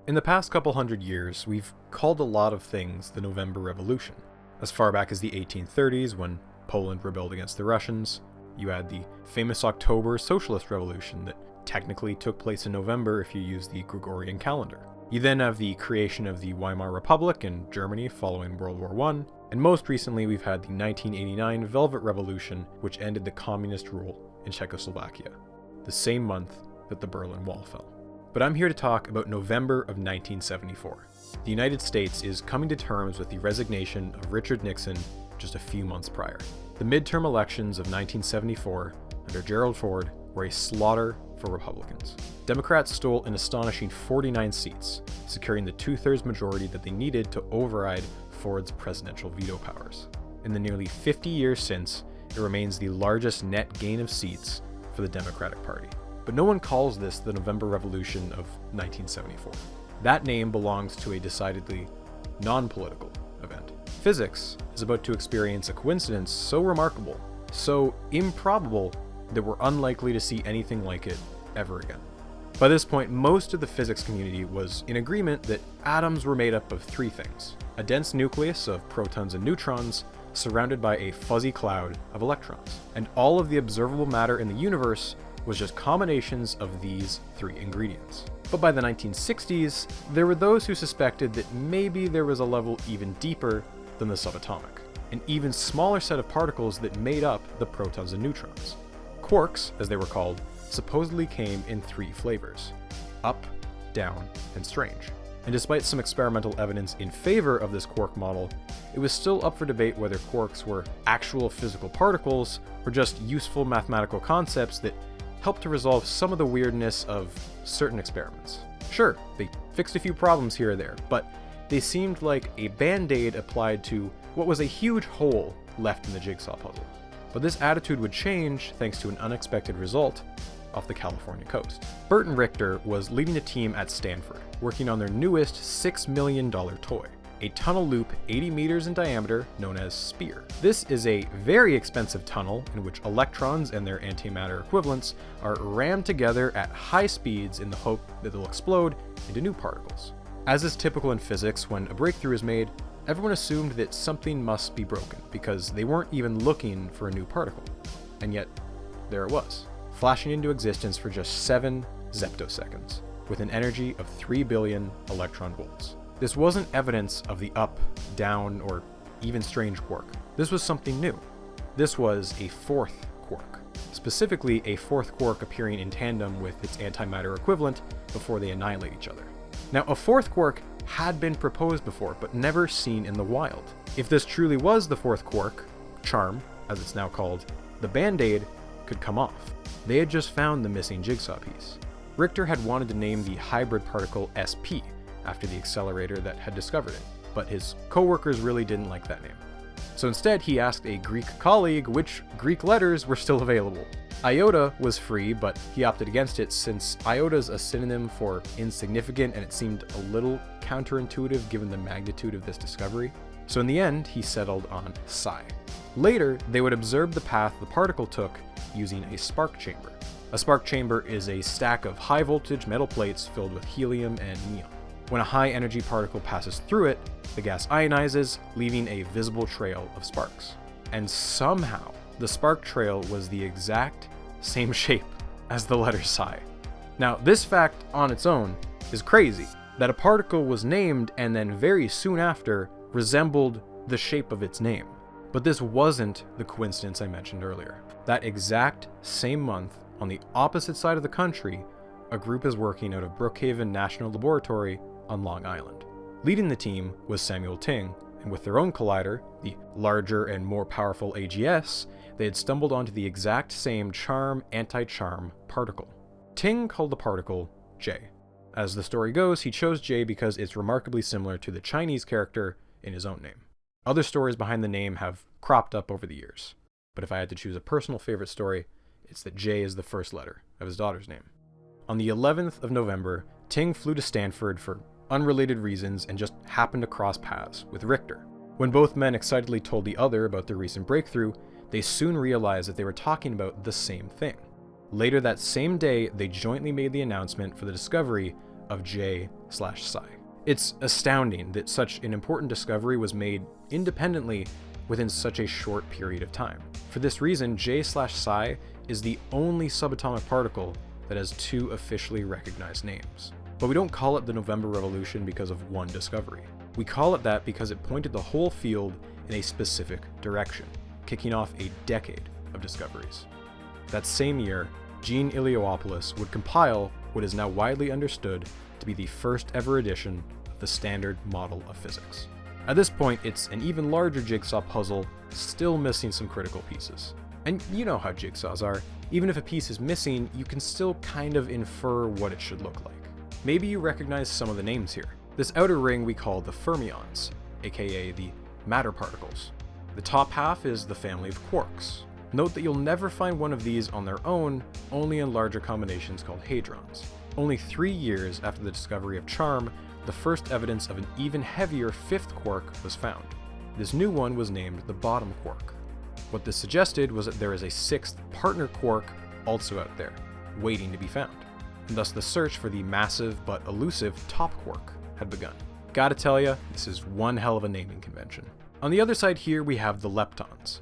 In the past couple hundred years, we've called a lot of things the November Revolution. As far back as the 1830s, when Poland rebelled against the Russians, you had the famous October Socialist Revolution that technically took place in November if you use the Gregorian calendar. You then have the creation of the Weimar Republic in Germany following World War I, and most recently we've had the 1989 Velvet Revolution, which ended the communist rule in Czechoslovakia, the same month that the Berlin Wall fell. But I'm here to talk about November of 1974. The United States is coming to terms with the resignation of Richard Nixon just a few months prior. The midterm elections of 1974 under Gerald Ford were a slaughter for Republicans. Democrats stole an astonishing 49 seats, securing the two-thirds majority that they needed to override Ford's presidential veto powers. In the nearly 50 years since, it remains the largest net gain of seats for the Democratic Party. But no one calls this the November Revolution of 1974. That name belongs to a decidedly non-political event. Physics is about to experience a coincidence so remarkable, so improbable, that we're unlikely to see anything like it ever again. By this point, most of the physics community was in agreement that atoms were made up of three things: a dense nucleus of protons and neutrons, surrounded by a fuzzy cloud of electrons. And all of the observable matter in the universe was just combinations of these three ingredients. But by the 1960s, there were those who suspected that maybe there was a level even deeper than the subatomic, an even smaller set of particles that made up the protons and neutrons. Quarks, as they were called, supposedly came in three flavors: up, down, and strange. And despite some experimental evidence in favor of this quark model, it was still up for debate whether quarks were actual physical particles or just useful mathematical concepts that helped to resolve some of the weirdness of certain experiments. Sure, they fixed a few problems here or there, but they seemed like a band-aid applied to what was a huge hole left in the jigsaw puzzle. But this attitude would change thanks to an unexpected result off the California coast. Bert and Richter was leading a team at Stanford, working on their newest $6 million toy, a tunnel loop 80 meters in diameter known as SPEAR. This is a very expensive tunnel in which electrons and their antimatter equivalents are rammed together at high speeds in the hope that they'll explode into new particles. As is typical in physics, when a breakthrough is made, everyone assumed that something must be broken because they weren't even looking for a new particle. And yet, there it was, flashing into existence for just 7 zeptoseconds, with an energy of 3 billion electron volts. This wasn't evidence of the up, down, or even strange quark. This was something new. This was a fourth quark, specifically a fourth quark appearing in tandem with its antimatter equivalent before they annihilate each other. Now, a fourth quark had been proposed before, but never seen in the wild. If this truly was the fourth quark, charm, as it's now called, the band-aid could come off. They had just found the missing jigsaw piece. Richter had wanted to name the hybrid particle SP, after the accelerator that had discovered it, but his co-workers really didn't like that name. So instead, he asked a Greek colleague which Greek letters were still available. Iota was free, but he opted against it since iota's a synonym for insignificant and it seemed a little counterintuitive given the magnitude of this discovery. So in the end, he settled on psi. Later, they would observe the path the particle took using a spark chamber. A spark chamber is a stack of high voltage metal plates filled with helium and neon. When a high energy particle passes through it, the gas ionizes, leaving a visible trail of sparks. And somehow, the spark trail was the exact same shape as the letter psi. Now, this fact on its own is crazy, that a particle was named and then very soon after resembled the shape of its name. But this wasn't the coincidence I mentioned earlier. That exact same month, on the opposite side of the country, a group is working out of Brookhaven National Laboratory on Long Island. Leading the team was Samuel Ting, and with their own collider, the larger and more powerful AGS, they had stumbled onto the exact same charm-anti-charm particle. Ting called the particle J. As the story goes, he chose J because it's remarkably similar to the Chinese character in his own name. Other stories behind the name have cropped up over the years, but if I had to choose a personal favorite story, it's that J is the first letter of his daughter's name. On the 11th of November, Ting flew to Stanford for unrelated reasons and just happened to cross paths with Richter. When both men excitedly told the other about their recent breakthrough, they soon realized that they were talking about the same thing. Later that same day, they jointly made the announcement for the discovery of J/psi. It's astounding that such an important discovery was made independently within such a short period of time. For this reason, J/psi is the only subatomic particle that has two officially recognized names. But we don't call it the November Revolution because of one discovery. We call it that because it pointed the whole field in a specific direction, kicking off a decade of discoveries. That same year, Jean Iliopoulos would compile what is now widely understood to be the first ever edition of the Standard Model of Physics. At this point, it's an even larger jigsaw puzzle, still missing some critical pieces. And you know how jigsaws are. Even if a piece is missing, you can still kind of infer what it should look like. Maybe you recognize some of the names here. This outer ring we call the fermions, aka the matter particles. The top half is the family of quarks. Note that you'll never find one of these on their own, only in larger combinations called hadrons. Only 3 years after the discovery of charm, the first evidence of an even heavier fifth quark was found. This new one was named the bottom quark. What this suggested was that there is a sixth partner quark also out there, waiting to be found, and thus the search for the massive but elusive top quark had begun. Gotta tell ya, this is one hell of a naming convention. On the other side here we have the leptons.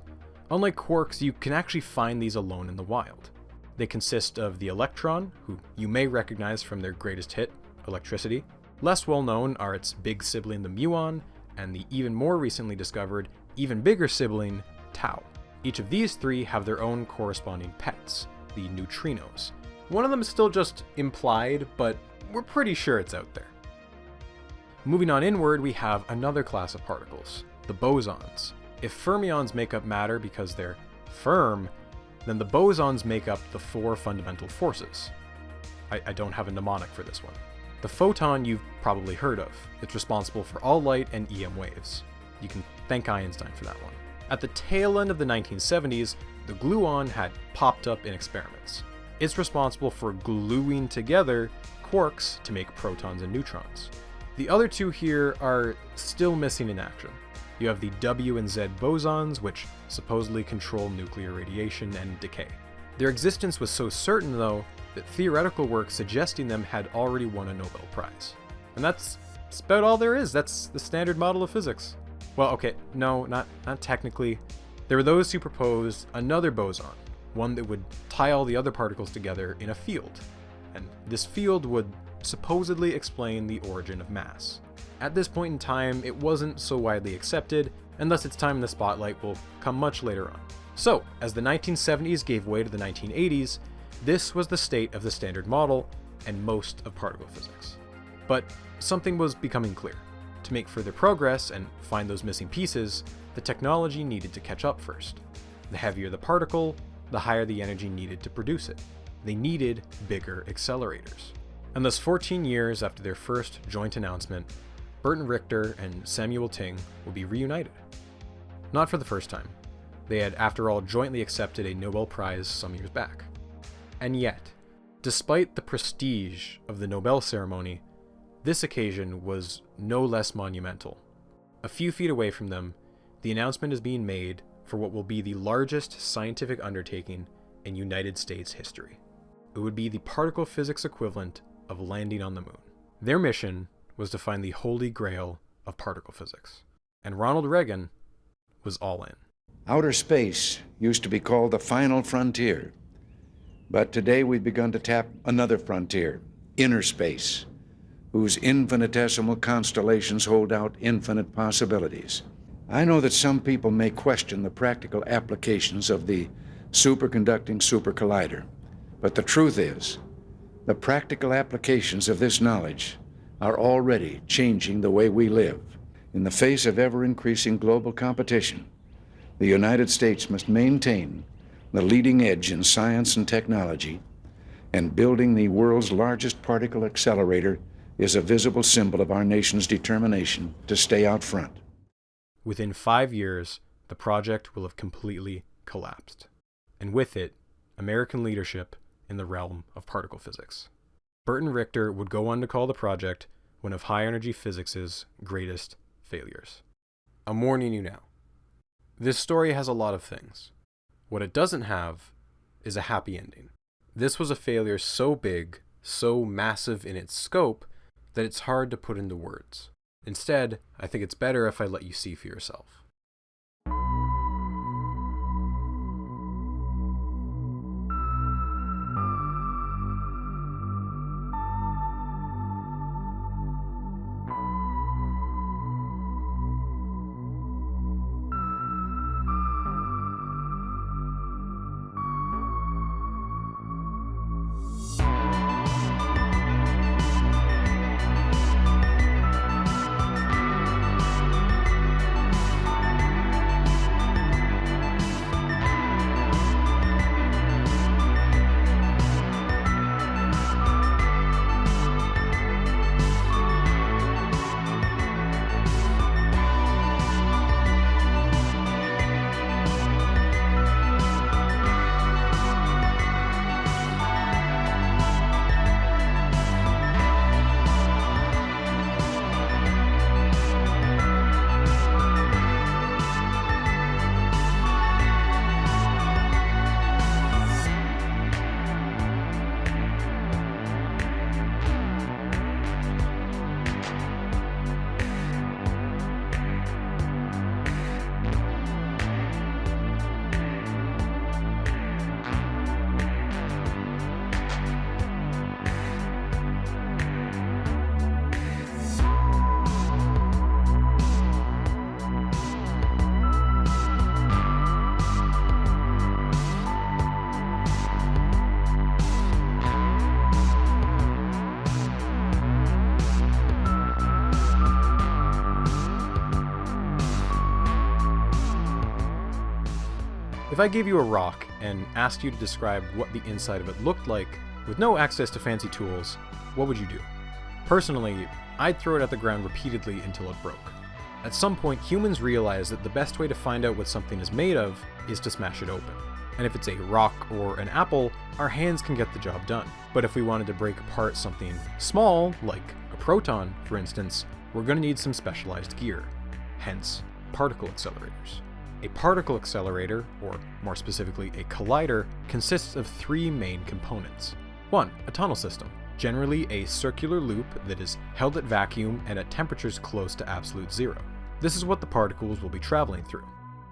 Unlike quarks, you can actually find these alone in the wild. They consist of the electron, who you may recognize from their greatest hit, electricity. Less well known are its big sibling, the muon, and the even more recently discovered, even bigger sibling, tau. Each of these three have their own corresponding pets, the neutrinos. One of them is still just implied, but we're pretty sure it's out there. Moving on inward, we have another class of particles, the bosons. If fermions make up matter because they're firm, then the bosons make up the four fundamental forces. I don't have a mnemonic for this one. The photon you've probably heard of. It's responsible for all light and EM waves. You can thank Einstein for that one. At the tail end of the 1970s, the gluon had popped up in experiments. It's responsible for gluing together quarks to make protons and neutrons. The other two here are still missing in action. You have the W and Z bosons, which supposedly control nuclear radiation and decay. Their existence was so certain, though, that theoretical work suggesting them had already won a Nobel Prize. And that's about all there is. That's the Standard Model of Physics. Well, okay, no, not technically. There were those who proposed another boson, one that would tie all the other particles together in a field. And this field would supposedly explain the origin of mass. At this point in time, it wasn't so widely accepted, and thus its time in the spotlight will come much later on. So, as the 1970s gave way to the 1980s, this was the state of the Standard Model and most of particle physics. But something was becoming clear. To make further progress and find those missing pieces, the technology needed to catch up first. The heavier the particle, the higher the energy needed to produce it. They needed bigger accelerators. And thus 14 years after their first joint announcement, Burton Richter and Samuel Ting will be reunited. Not for the first time. They had, after all, jointly accepted a Nobel Prize some years back. And yet, despite the prestige of the Nobel ceremony, this occasion was no less monumental. A few feet away from them, the announcement is being made for what will be the largest scientific undertaking in United States history. It would be the particle physics equivalent of landing on the moon. Their mission was to find the holy grail of particle physics. And Ronald Reagan was all in. Outer space used to be called the final frontier. But today we've begun to tap another frontier, inner space, whose infinitesimal constellations hold out infinite possibilities. I know that some people may question the practical applications of the Superconducting Super Collider, but the truth is, the practical applications of this knowledge are already changing the way we live. In the face of ever-increasing global competition, the United States must maintain the leading edge in science and technology, and building the world's largest particle accelerator is a visible symbol of our nation's determination to stay out front. Within 5 years, the project will have completely collapsed, and with it, American leadership in the realm of particle physics. Burton Richter would go on to call the project one of high-energy physics' greatest failures. I'm warning you now. This story has a lot of things. What it doesn't have is a happy ending. This was a failure so big, so massive in its scope, that it's hard to put into words. Instead, I think it's better if I let you see for yourself. If I gave you a rock and asked you to describe what the inside of it looked like, with no access to fancy tools, what would you do? Personally, I'd throw it at the ground repeatedly until it broke. At some point, humans realized that the best way to find out what something is made of is to smash it open. And if it's a rock or an apple, our hands can get the job done. But if we wanted to break apart something small, like a proton, for instance, we're going to need some specialized gear. Hence, particle accelerators. A particle accelerator, or more specifically a collider, consists of three main components. 1. A tunnel system, generally a circular loop that is held at vacuum and at temperatures close to absolute zero. This is what the particles will be traveling through.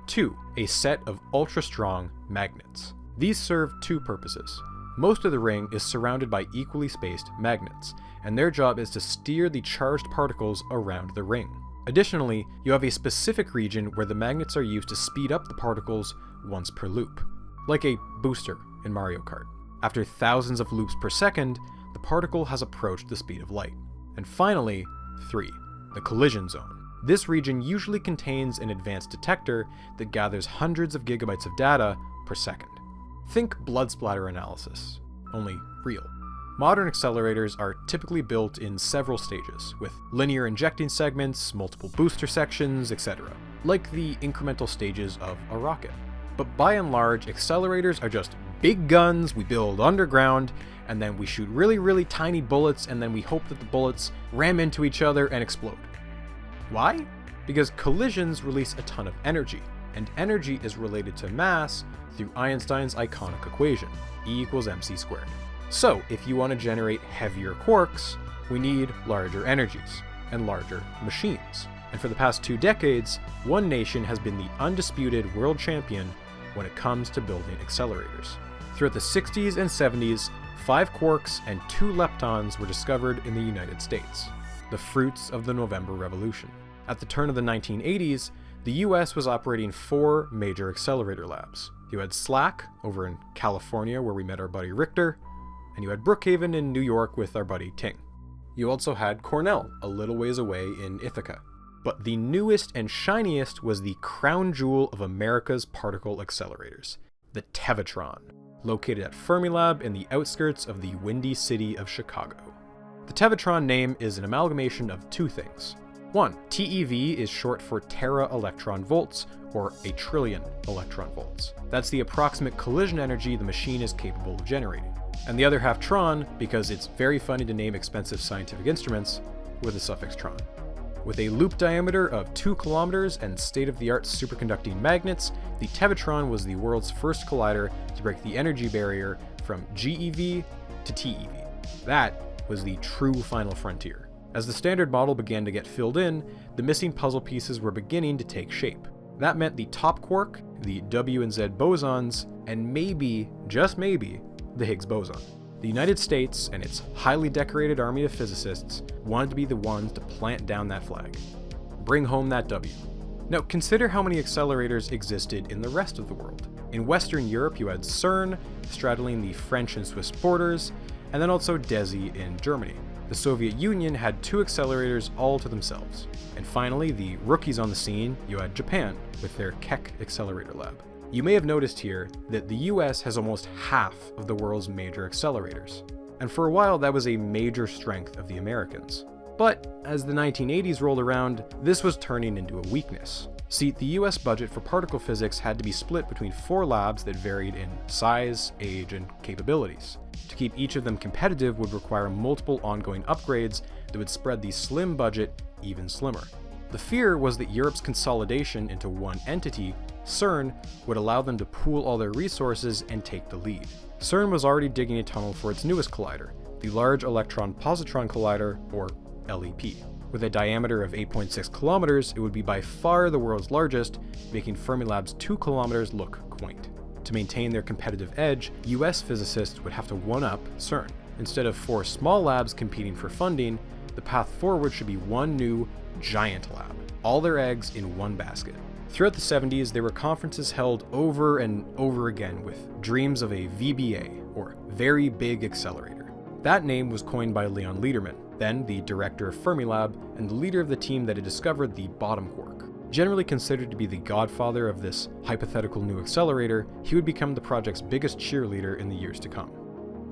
2. A set of ultra-strong magnets. These serve two purposes. Most of the ring is surrounded by equally spaced magnets, and their job is to steer the charged particles around the ring. Additionally, you have a specific region where the magnets are used to speed up the particles once per loop, like a booster in Mario Kart. After thousands of loops per second, the particle has approached the speed of light. And finally, 3. The collision zone. This region usually contains an advanced detector that gathers hundreds of gigabytes of data per second. Think blood splatter analysis, only real. Modern accelerators are typically built in several stages, with linear injecting segments, multiple booster sections, etc., like the incremental stages of a rocket. But by and large, accelerators are just big guns we build underground, and then we shoot really tiny bullets, and then we hope that the bullets ram into each other and explode. Why? Because collisions release a ton of energy, and energy is related to mass through Einstein's iconic equation, E = mc². So, if you want to generate heavier quarks, we need larger energies and larger machines. And for the past 2 decades, one nation has been the undisputed world champion when it comes to building accelerators. Throughout the 60s and 70s, 5 quarks and 2 leptons were discovered in the United States, the fruits of the November Revolution. At the turn of the 1980s, the US was operating 4 major accelerator labs. You had SLAC over in California, where we met our buddy Richter, and you had Brookhaven in New York with our buddy Ting. You also had Cornell, a little ways away in Ithaca. But the newest and shiniest was the crown jewel of America's particle accelerators, the Tevatron, located at Fermilab in the outskirts of the Windy City of Chicago. The Tevatron name is an amalgamation of 2 things. 1. TeV is short for tera electron volts, or a trillion electron volts. That's the approximate collision energy the machine is capable of generating. And the other half tron, because it's very funny to name expensive scientific instruments with the suffix tron. With a loop diameter of 2 kilometers and state-of-the-art superconducting magnets, the Tevatron was the world's first collider to break the energy barrier from GeV to TeV. That was the true final frontier. As the standard model began to get filled in, the missing puzzle pieces were beginning to take shape. That meant the top quark, the W and Z bosons, and maybe, just maybe, the Higgs boson. The United States and its highly decorated army of physicists wanted to be the ones to plant down that flag. Bring home that W. Now consider how many accelerators existed in the rest of the world. In Western Europe you had CERN, straddling the French and Swiss borders, and then also DESI in Germany. The Soviet Union had 2 accelerators all to themselves. And finally, the rookies on the scene, you had Japan with their Keck Accelerator Lab. You may have noticed here that the US has almost half of the world's major accelerators. And for a while that was a major strength of the Americans. But as the 1980s rolled around, this was turning into a weakness. See, the US budget for particle physics had to be split between 4 labs that varied in size, age, and capabilities. To keep each of them competitive would require multiple ongoing upgrades that would spread the slim budget even slimmer. The fear was that Europe's consolidation into one entity, CERN, would allow them to pool all their resources and take the lead. CERN was already digging a tunnel for its newest collider, the Large Electron Positron Collider, or LEP. With a diameter of 8.6 kilometers, it would be by far the world's largest, making Fermilab's 2 kilometers look quaint. To maintain their competitive edge, US physicists would have to one-up CERN. Instead of 4 small labs competing for funding, the path forward should be one new, giant lab. All their eggs in one basket. Throughout the 70s, there were conferences held over and over again with dreams of a VBA, or Very Big Accelerator. That name was coined by Leon Lederman, then the director of Fermilab and the leader of the team that had discovered the bottom quark. Generally considered to be the godfather of this hypothetical new accelerator, he would become the project's biggest cheerleader in the years to come.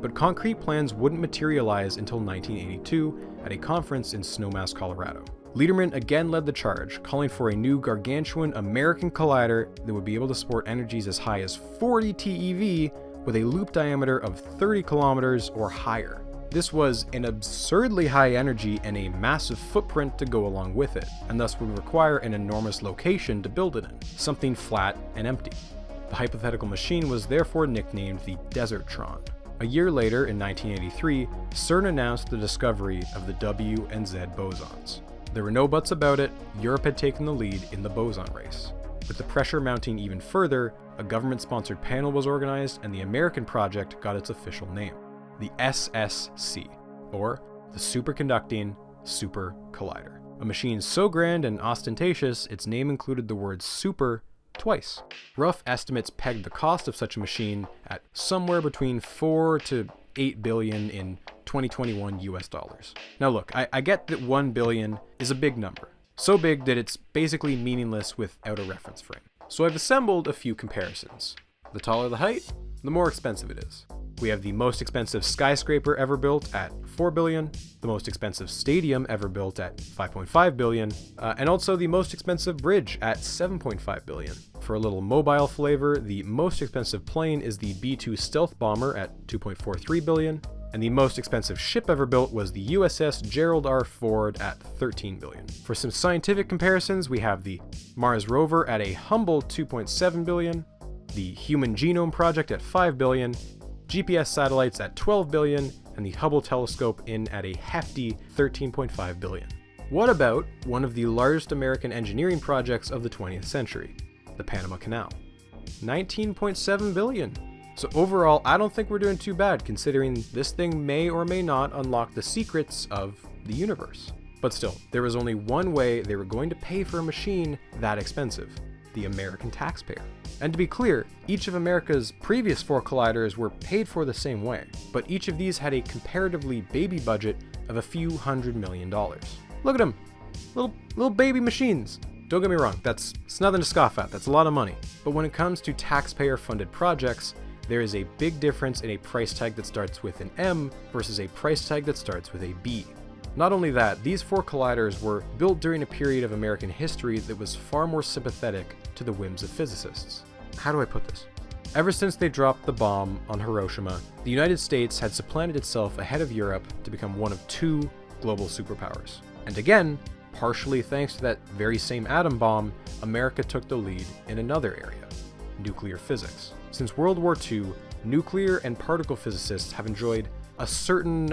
But concrete plans wouldn't materialize until 1982 at a conference in Snowmass, Colorado. Lederman again led the charge, calling for a new gargantuan American collider that would be able to support energies as high as 40 TeV with a loop diameter of 30 kilometers or higher. This was an absurdly high energy and a massive footprint to go along with it, and thus would require an enormous location to build it in, something flat and empty. The hypothetical machine was therefore nicknamed the Desertron. A year later, in 1983, CERN announced the discovery of the W and Z bosons. There were no buts about it, Europe had taken the lead in the boson race. With the pressure mounting even further, a government-sponsored panel was organized and the American project got its official name, the SSC, or the Superconducting Super Collider. A machine so grand and ostentatious, its name included the word super twice. Rough estimates pegged the cost of such a machine at somewhere between 4 to 8 billion in 2021 US dollars. Now look, I get that 1 billion is a big number. So big that it's basically meaningless without a reference frame. So I've assembled a few comparisons. The taller the height, the more expensive it is. We have the most expensive skyscraper ever built at 4 billion, the most expensive stadium ever built at 5.5 billion, and also the most expensive bridge at 7.5 billion. For a little mobile flavor, the most expensive plane is the B-2 stealth bomber at 2.43 billion, and the most expensive ship ever built was the USS Gerald R. Ford at 13 billion. For some scientific comparisons, we have the Mars rover at a humble 2.7 billion, the Human Genome Project at 5 billion, GPS satellites at 12 billion, and the Hubble telescope in at a hefty 13.5 billion. What about one of the largest American engineering projects of the 20th century, the Panama Canal? 19.7 billion. So overall, I don't think we're doing too bad considering this thing may or may not unlock the secrets of the universe. But still, there was only one way they were going to pay for a machine that expensive: the American taxpayer. And to be clear, each of America's previous 4 colliders were paid for the same way, but each of these had a comparatively baby budget of a few $100 million. Look at them, little baby machines. Don't get me wrong, it's nothing to scoff at, that's a lot of money. But when it comes to taxpayer-funded projects, there is a big difference in a price tag that starts with an M versus a price tag that starts with a B. Not only that, these 4 colliders were built during a period of American history that was far more sympathetic to the whims of physicists. How do I put this? Ever since they dropped the bomb on Hiroshima, the United States had supplanted itself ahead of Europe to become one of 2 global superpowers. And again, partially thanks to that very same atom bomb, America took the lead in another area: nuclear physics. Since World War II, nuclear and particle physicists have enjoyed a certain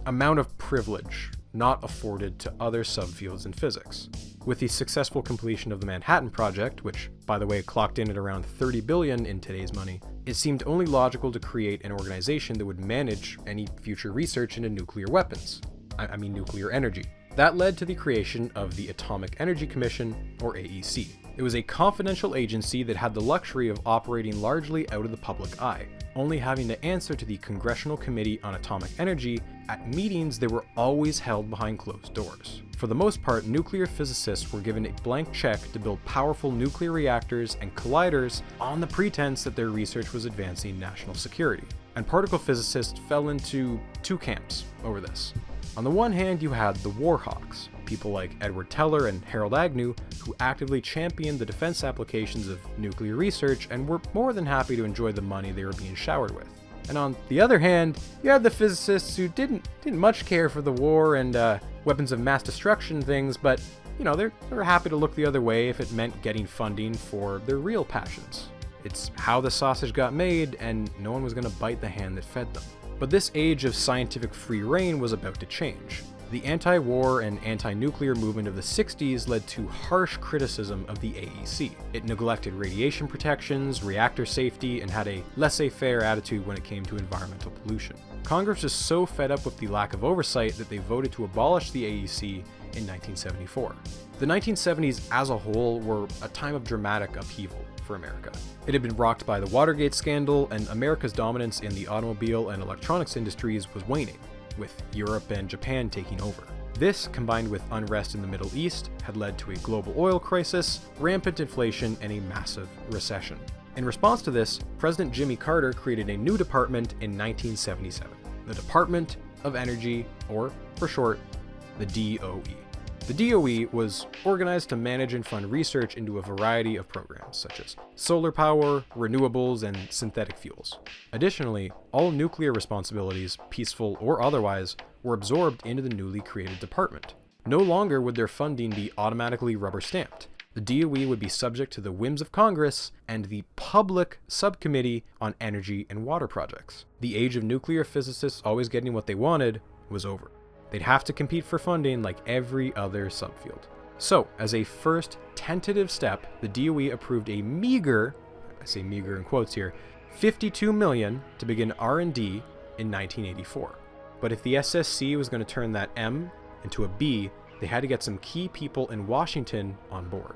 amount of privilege, not afforded to other subfields in physics. With the successful completion of the Manhattan Project, which, by the way, clocked in at around $30 billion in today's money, it seemed only logical to create an organization that would manage any future research into nuclear weapons. I mean nuclear energy. That led to the creation of the Atomic Energy Commission, or AEC. It was a confidential agency that had the luxury of operating largely out of the public eye, only having to answer to the Congressional Committee on Atomic Energy at meetings that were always held behind closed doors. For the most part, nuclear physicists were given a blank check to build powerful nuclear reactors and colliders on the pretense that their research was advancing national security. And particle physicists fell into two camps over this. On the one hand, you had the war hawks, people like Edward Teller and Harold Agnew, who actively championed the defense applications of nuclear research and were more than happy to enjoy the money they were being showered with. And on the other hand, you had the physicists who didn't much care for the war and weapons of mass destruction things, but they were happy to look the other way if it meant getting funding for their real passions. It's how the sausage got made, and no one was going to bite the hand that fed them. But this age of scientific free reign was about to change. The anti-war and anti-nuclear movement of the 60s led to harsh criticism of the AEC. It neglected radiation protections, reactor safety, and had a laissez-faire attitude when it came to environmental pollution. Congress was so fed up with the lack of oversight that they voted to abolish the AEC in 1974. The 1970s as a whole were a time of dramatic upheaval for America. It had been rocked by the Watergate scandal, and America's dominance in the automobile and electronics industries was waning, with Europe and Japan taking over. This, combined with unrest in the Middle East, had led to a global oil crisis, rampant inflation, and a massive recession. In response to this, President Jimmy Carter created a new department in 1977, the Department of Energy, or for short, the DOE. The DOE was organized to manage and fund research into a variety of programs, such as solar power, renewables, and synthetic fuels. Additionally, all nuclear responsibilities, peaceful or otherwise, were absorbed into the newly created department. No longer would their funding be automatically rubber-stamped. The DOE would be subject to the whims of Congress and the Public Subcommittee on Energy and Water Projects. The age of nuclear physicists always getting what they wanted was over. They'd have to compete for funding like every other subfield. So, as a first tentative step, the DOE approved a meager, I say meager in quotes here, $52 million to begin R&D in 1984. But if the SSC was going to turn that M into a B, they had to get some key people in Washington on board.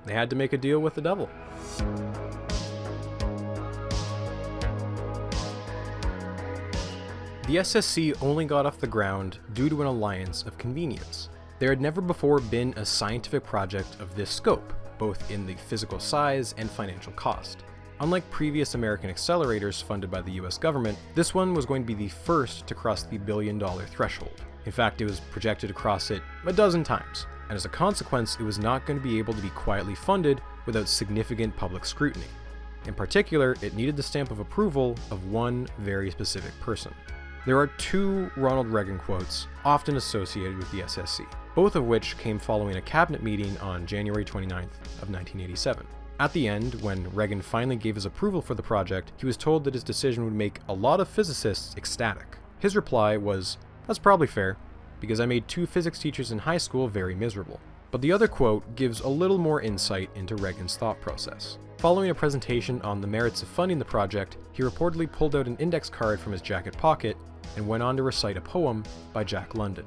They had to make a deal with the devil. The SSC only got off the ground due to an alliance of convenience. There had never before been a scientific project of this scope, both in the physical size and financial cost. Unlike previous American accelerators funded by the US government, this one was going to be the first to cross the billion-dollar threshold. In fact, it was projected to cross it a dozen times, and as a consequence, it was not going to be able to be quietly funded without significant public scrutiny. In particular, it needed the stamp of approval of one very specific person. There are two Ronald Reagan quotes often associated with the SSC, both of which came following a cabinet meeting on January 29th of 1987. At the end, when Reagan finally gave his approval for the project, he was told that his decision would make a lot of physicists ecstatic. His reply was, "That's probably fair, because I made 2 physics teachers in high school very miserable." But the other quote gives a little more insight into Reagan's thought process. Following a presentation on the merits of funding the project, he reportedly pulled out an index card from his jacket pocket and went on to recite a poem by Jack London.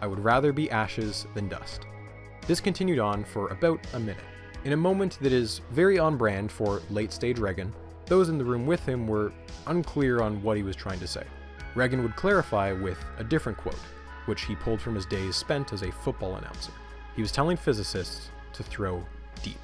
"I would rather be ashes than dust." This continued on for about a minute. In a moment that is very on brand for late-stage Reagan, those in the room with him were unclear on what he was trying to say. Reagan would clarify with a different quote, which he pulled from his days spent as a football announcer. He was telling physicists to throw deep.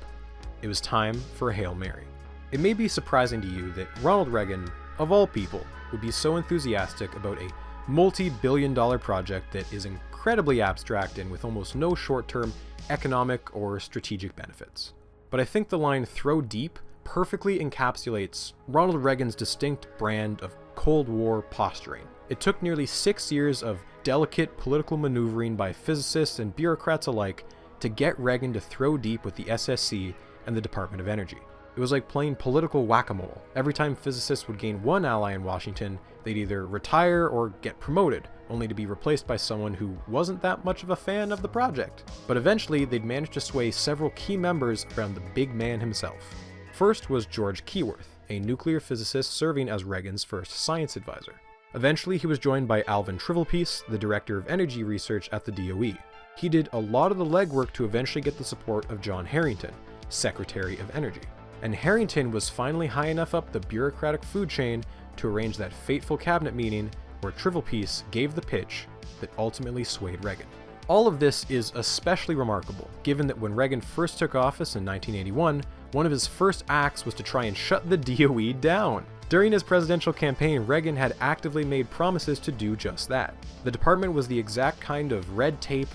It was time for a Hail Mary. It may be surprising to you that Ronald Reagan, of all people, would be so enthusiastic about a multi-billion-dollar project that is incredibly abstract and with almost no short-term economic or strategic benefits. But I think the line "throw deep" perfectly encapsulates Ronald Reagan's distinct brand of Cold War posturing. It took nearly 6 years of delicate political maneuvering by physicists and bureaucrats alike to get Reagan to throw deep with the SSC and the Department of Energy. It was like playing political whack-a-mole. Every time physicists would gain one ally in Washington, they'd either retire or get promoted, only to be replaced by someone who wasn't that much of a fan of the project. But eventually, they'd managed to sway several key members around the big man himself. First was George Keyworth, a nuclear physicist serving as Reagan's first science advisor. Eventually, he was joined by Alvin Trivelpiece, the director of energy research at the DOE. He did a lot of the legwork to eventually get the support of John Harrington, Secretary of Energy. And Harrington was finally high enough up the bureaucratic food chain to arrange that fateful cabinet meeting where Trivelpiece gave the pitch that ultimately swayed Reagan. All of this is especially remarkable, given that when Reagan first took office in 1981, one of his first acts was to try and shut the DOE down. During his presidential campaign, Reagan had actively made promises to do just that. The department was the exact kind of red tape,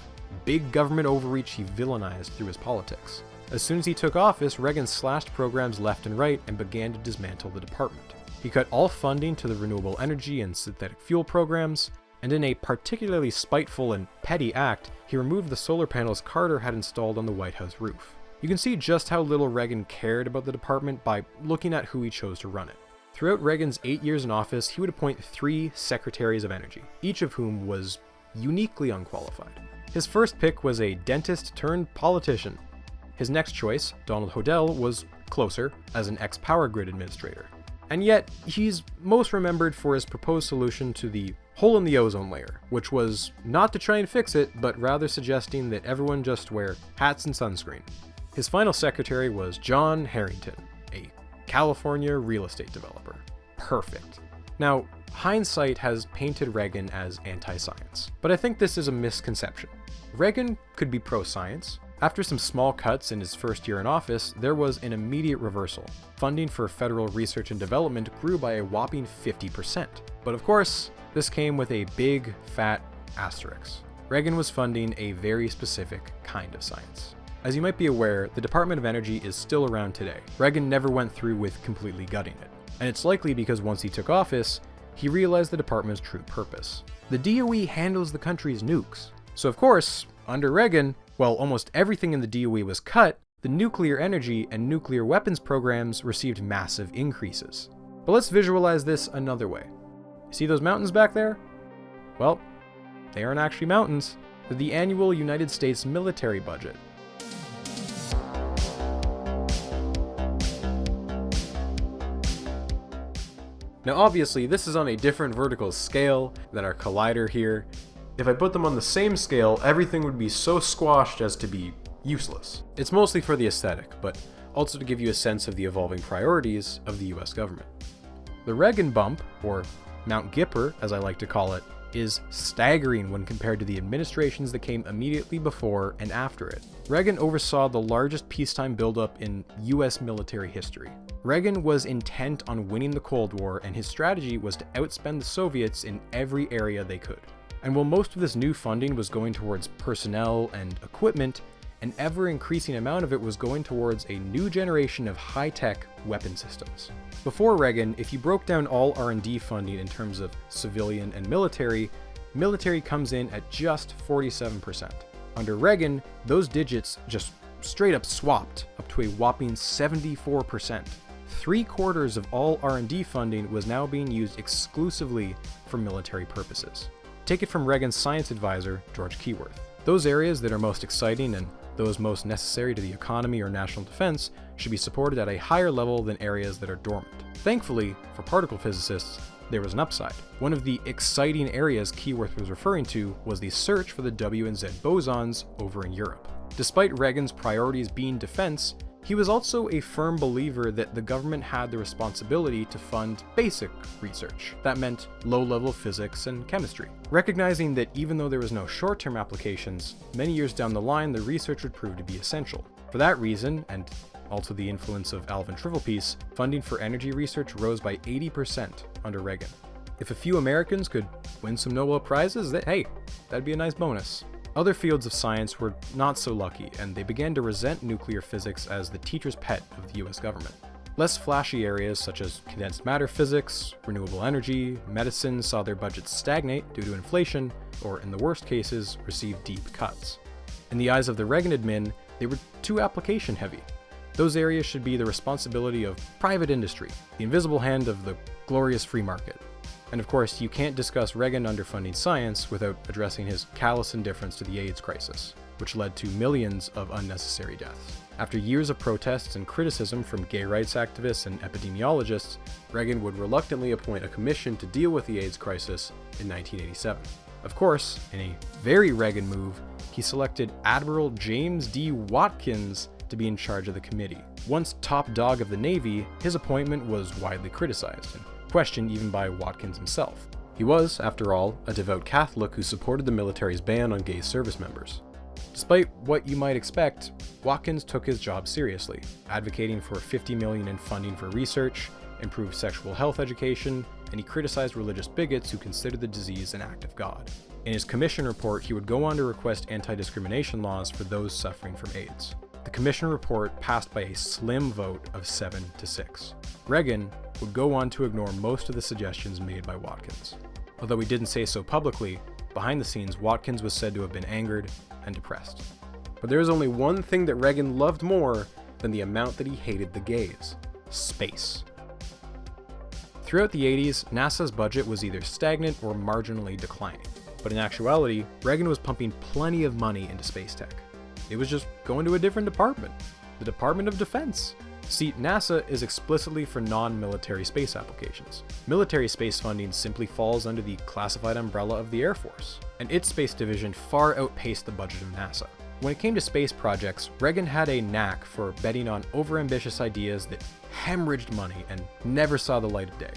big government overreach he villainized through his politics. As soon as he took office, Reagan slashed programs left and right and began to dismantle the department. He cut all funding to the renewable energy and synthetic fuel programs, and in a particularly spiteful and petty act, he removed the solar panels Carter had installed on the White House roof. You can see just how little Reagan cared about the department by looking at who he chose to run it. Throughout Reagan's 8 years in office, he would appoint 3 secretaries of energy, each of whom was uniquely unqualified. His first pick was a dentist turned politician. His next choice, Donald Hodel, was closer, as an ex-power grid administrator. And yet, he's most remembered for his proposed solution to the hole in the ozone layer, which was not to try and fix it, but rather suggesting that everyone just wear hats and sunscreen. His final secretary was John Harrington, a California real estate developer. Perfect. Now, hindsight has painted Reagan as anti-science, but I think this is a misconception. Reagan could be pro-science. After some small cuts in his first year in office, there was an immediate reversal. Funding for federal research and development grew by a whopping 50%. But of course, this came with a big, fat asterisk. Reagan was funding a very specific kind of science. As you might be aware, the Department of Energy is still around today. Reagan never went through with completely gutting it. And it's likely because once he took office, he realized the department's true purpose. The DOE handles the country's nukes. So of course, under Reagan, while almost everything in the DOE was cut, the nuclear energy and nuclear weapons programs received massive increases. But let's visualize this another way. See those mountains back there? Well, they aren't actually mountains. They're the annual United States military budget. Now obviously, this is on a different vertical scale than our collider here. If I put them on the same scale, everything would be so squashed as to be useless. It's mostly for the aesthetic, but also to give you a sense of the evolving priorities of the US government. The Reagan bump, or Mount Gipper as I like to call it, is staggering when compared to the administrations that came immediately before and after it. Reagan oversaw the largest peacetime buildup in US military history. Reagan was intent on winning the Cold War, and his strategy was to outspend the Soviets in every area they could. And while most of this new funding was going towards personnel and equipment, an ever-increasing amount of it was going towards a new generation of high-tech weapon systems. Before Reagan, if you broke down all R&D funding in terms of civilian and military comes in at just 47%. Under Reagan, those digits just straight up swapped up to a whopping 74%. 3/4 of all R&D funding was now being used exclusively for military purposes. Take it from Reagan's science advisor, George Keyworth. Those areas that are most exciting and those most necessary to the economy or national defense should be supported at a higher level than areas that are dormant. Thankfully, for particle physicists, there was an upside. One of the exciting areas Keyworth was referring to was the search for the W and Z bosons over in Europe. Despite Reagan's priorities being defense, he was also a firm believer that the government had the responsibility to fund basic research. That meant low-level physics and chemistry. Recognizing that even though there was no short-term applications, many years down the line the research would prove to be essential. For that reason, and also the influence of Alvin Trivelpiece, funding for energy research rose by 80% under Reagan. If a few Americans could win some Nobel Prizes, that'd be a nice bonus. Other fields of science were not so lucky, and they began to resent nuclear physics as the teacher's pet of the US government. Less flashy areas such as condensed matter physics, renewable energy, medicine saw their budgets stagnate due to inflation, or in the worst cases, receive deep cuts. In the eyes of the Reagan admin, they were too application heavy. Those areas should be the responsibility of private industry, the invisible hand of the glorious free market. And of course, you can't discuss Reagan underfunding science without addressing his callous indifference to the AIDS crisis, which led to millions of unnecessary deaths. After years of protests and criticism from gay rights activists and epidemiologists, Reagan would reluctantly appoint a commission to deal with the AIDS crisis in 1987. Of course, in a very Reagan move, he selected Admiral James D. Watkins to be in charge of the committee. Once top dog of the Navy, his appointment was widely criticized and questioned even by Watkins himself. He was, after all, a devout Catholic who supported the military's ban on gay service members. Despite what you might expect, Watkins took his job seriously, advocating for $50 million in funding for research, improved sexual health education, and he criticized religious bigots who considered the disease an act of God. In his commission report, he would go on to request anti-discrimination laws for those suffering from AIDS. The commission report passed by a slim vote of 7-6. Reagan would go on to ignore most of the suggestions made by Watkins. Although he didn't say so publicly, behind the scenes, Watkins was said to have been angered and depressed. But there is only one thing that Reagan loved more than the amount that he hated the gays: space. Throughout the 80s, NASA's budget was either stagnant or marginally declining. But in actuality, Reagan was pumping plenty of money into space tech. It was just going to a different department, the Department of Defense. See, NASA is explicitly for non-military space applications. Military space funding simply falls under the classified umbrella of the Air Force, and its space division far outpaced the budget of NASA. When it came to space projects, Reagan had a knack for betting on overambitious ideas that hemorrhaged money and never saw the light of day.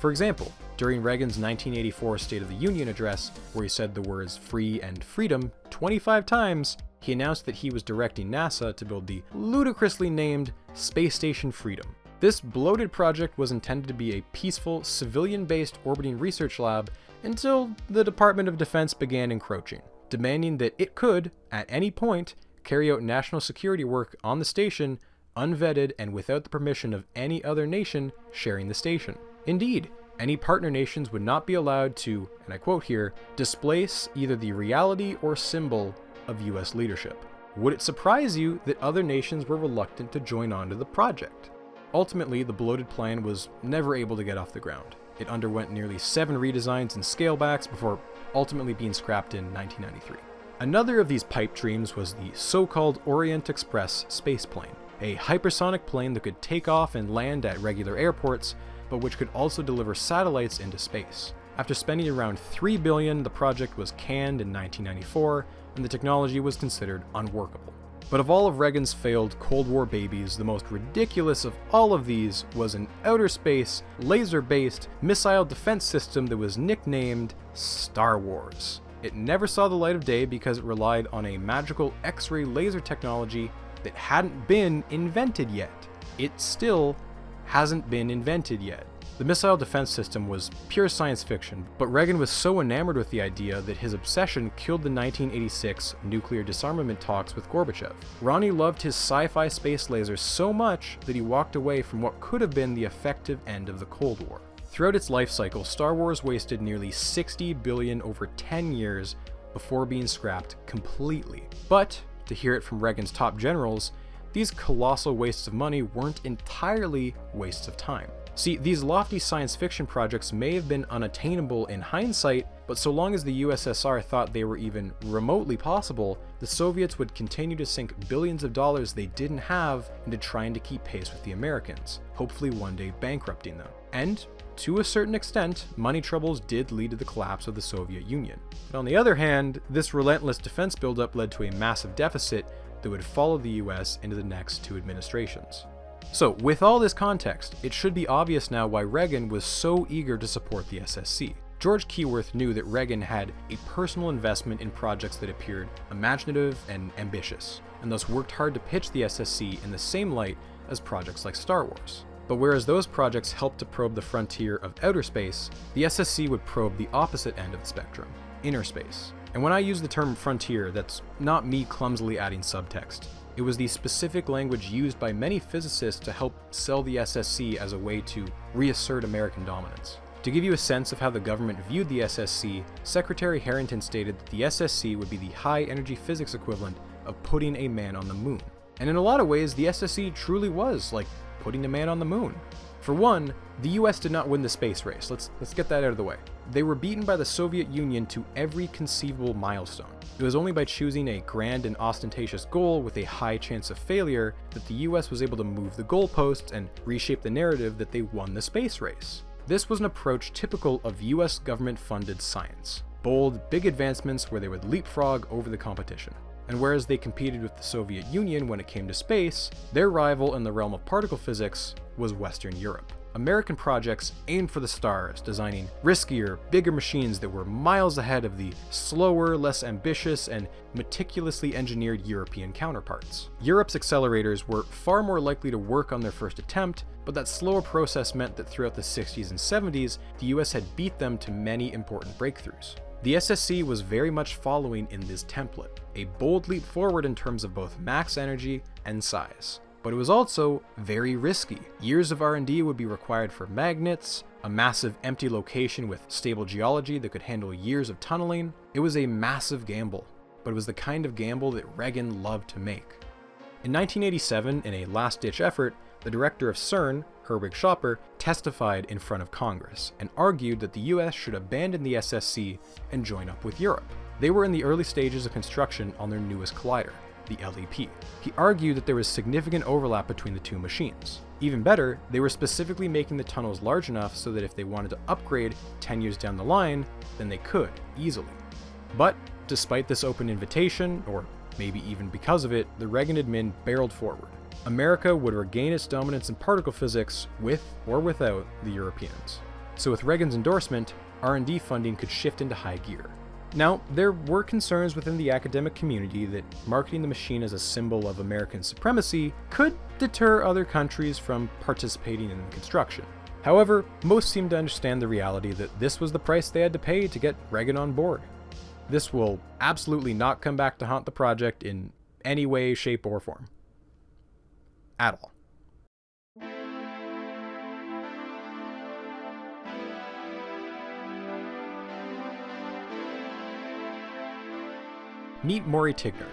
For example, during Reagan's 1984 State of the Union address, where he said the words free and freedom 25 times, he announced that he was directing NASA to build the ludicrously named Space Station Freedom. This bloated project was intended to be a peaceful, civilian-based orbiting research lab until the Department of Defense began encroaching, demanding that it could, at any point, carry out national security work on the station unvetted and without the permission of any other nation sharing the station. Indeed, any partner nations would not be allowed to, and I quote here, displace either the reality or symbol of US leadership. Would it surprise you that other nations were reluctant to join on to the project? Ultimately, the bloated plan was never able to get off the ground. It underwent nearly 7 redesigns and scalebacks before ultimately being scrapped in 1993. Another of these pipe dreams was the so-called Orient Express spaceplane, a hypersonic plane that could take off and land at regular airports, but which could also deliver satellites into space. After spending around $3 billion, the project was canned in 1994, and the technology was considered unworkable. But of all of Reagan's failed Cold War babies, the most ridiculous of all of these was an outer space, laser-based missile defense system that was nicknamed Star Wars. It never saw the light of day because it relied on a magical X-ray laser technology that hadn't been invented yet. It still hasn't been invented yet. The missile defense system was pure science fiction, but Reagan was so enamored with the idea that his obsession killed the 1986 nuclear disarmament talks with Gorbachev. Ronnie loved his sci-fi space lasers so much that he walked away from what could have been the effective end of the Cold War. Throughout its life cycle, Star Wars wasted nearly $60 billion over 10 years before being scrapped completely. But, to hear it from Reagan's top generals, these colossal wastes of money weren't entirely wastes of time. See, these lofty science fiction projects may have been unattainable in hindsight, but so long as the USSR thought they were even remotely possible, the Soviets would continue to sink billions of dollars they didn't have into trying to keep pace with the Americans, hopefully one day bankrupting them. And, to a certain extent, money troubles did lead to the collapse of the Soviet Union. But on the other hand, this relentless defense buildup led to a massive deficit that would follow the US into the next 2 administrations. So, with all this context, it should be obvious now why Reagan was so eager to support the SSC. George Keyworth knew that Reagan had a personal investment in projects that appeared imaginative and ambitious, and thus worked hard to pitch the SSC in the same light as projects like Star Wars. But whereas those projects helped to probe the frontier of outer space, the SSC would probe the opposite end of the spectrum, inner space. And when I use the term frontier, that's not me clumsily adding subtext. It was the specific language used by many physicists to help sell the SSC as a way to reassert American dominance. To give you a sense of how the government viewed the SSC, Secretary Harrington stated that the SSC would be the high-energy physics equivalent of putting a man on the moon. And in a lot of ways, the SSC truly was like putting a man on the moon. For one, the US did not win the space race. Let's get that out of the way. They were beaten by the Soviet Union to every conceivable milestone. It was only by choosing a grand and ostentatious goal with a high chance of failure that the US was able to move the goalposts and reshape the narrative that they won the space race. This was an approach typical of US government-funded science. Bold, big advancements where they would leapfrog over the competition. And whereas they competed with the Soviet Union when it came to space, their rival in the realm of particle physics was Western Europe. American projects aimed for the stars, designing riskier, bigger machines that were miles ahead of the slower, less ambitious, and meticulously engineered European counterparts. Europe's accelerators were far more likely to work on their first attempt, but that slower process meant that throughout the 60s and 70s, the US had beat them to many important breakthroughs. The SSC was very much following in this template, a bold leap forward in terms of both max energy and size. But it was also very risky. Years of R&D would be required for magnets, a massive empty location with stable geology that could handle years of tunneling. It was a massive gamble, but it was the kind of gamble that Reagan loved to make. In 1987, in a last-ditch effort, the director of CERN, Herwig Schopper, testified in front of Congress and argued that the US should abandon the SSC and join up with Europe. They were in the early stages of construction on their newest collider, the LEP. He argued that there was significant overlap between the two machines. Even better, they were specifically making the tunnels large enough so that if they wanted to upgrade 10 years down the line, then they could, easily. But despite this open invitation, or maybe even because of it, the Reagan admin barreled forward. America would regain its dominance in particle physics with or without the Europeans. So with Reagan's endorsement, R&D funding could shift into high gear. Now, there were concerns within the academic community that marketing the machine as a symbol of American supremacy could deter other countries from participating in the construction. However, most seemed to understand the reality that this was the price they had to pay to get Reagan on board. This will absolutely not come back to haunt the project in any way, shape, or form. At all. Meet Maury Tigner.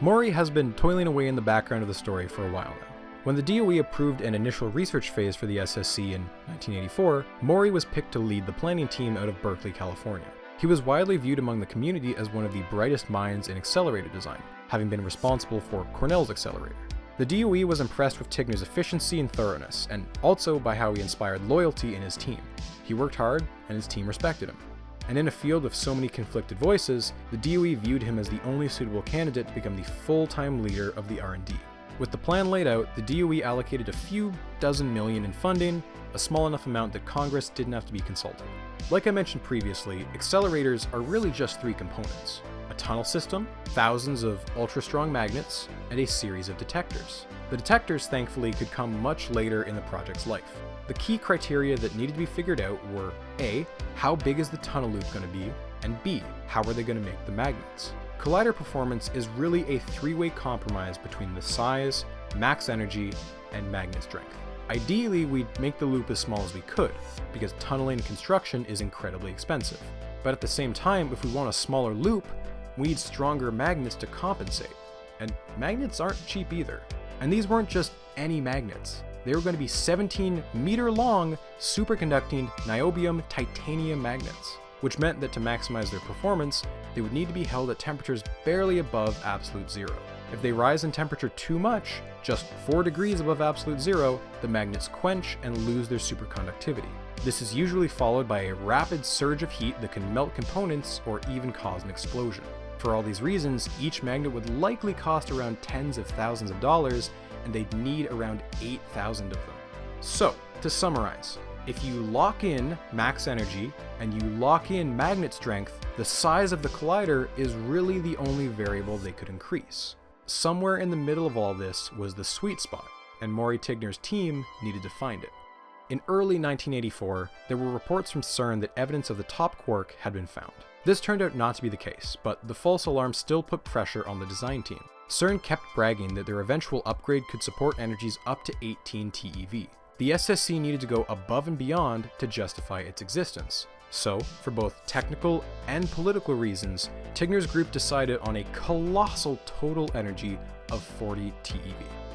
Maury has been toiling away in the background of the story for a while now. When the DOE approved an initial research phase for the SSC in 1984, Maury was picked to lead the planning team out of Berkeley, California. He was widely viewed among the community as one of the brightest minds in accelerator design, having been responsible for Cornell's accelerator. The DOE was impressed with Tigner's efficiency and thoroughness, and also by how he inspired loyalty in his team. He worked hard, and his team respected him. And in a field with so many conflicted voices, the DOE viewed him as the only suitable candidate to become the full-time leader of the R&D. With the plan laid out, the DOE allocated a few dozen million in funding, a small enough amount that Congress didn't have to be consulted. Like I mentioned previously, accelerators are really just three components: a tunnel system, thousands of ultra-strong magnets, and a series of detectors. The detectors, thankfully, could come much later in the project's life. The key criteria that needed to be figured out were A, how big is the tunnel loop going to be, and B, how are they going to make the magnets? Collider performance is really a three-way compromise between the size, max energy, and magnet strength. Ideally, we'd make the loop as small as we could, because tunneling and construction is incredibly expensive. But at the same time, if we want a smaller loop, we need stronger magnets to compensate. And magnets aren't cheap either. And these weren't just any magnets. They were going to be 17-meter-long superconducting niobium titanium magnets, which meant that to maximize their performance, they would need to be held at temperatures barely above absolute zero. If they rise in temperature too much, just 4 degrees above absolute zero, the magnets quench and lose their superconductivity. This is usually followed by a rapid surge of heat that can melt components or even cause an explosion. For all these reasons, each magnet would likely cost around tens of thousands of dollars, and they'd need around 8,000 of them. So, to summarize, if you lock in max energy and you lock in magnet strength, the size of the collider is really the only variable they could increase. Somewhere in the middle of all this was the sweet spot, and Maury Tigner's team needed to find it. In early 1984, there were reports from CERN that evidence of the top quark had been found. This turned out not to be the case, but the false alarm still put pressure on the design team. CERN kept bragging that their eventual upgrade could support energies up to 18 TeV. The SSC needed to go above and beyond to justify its existence. So, for both technical and political reasons, Tigner's group decided on a colossal total energy of 40 TeV.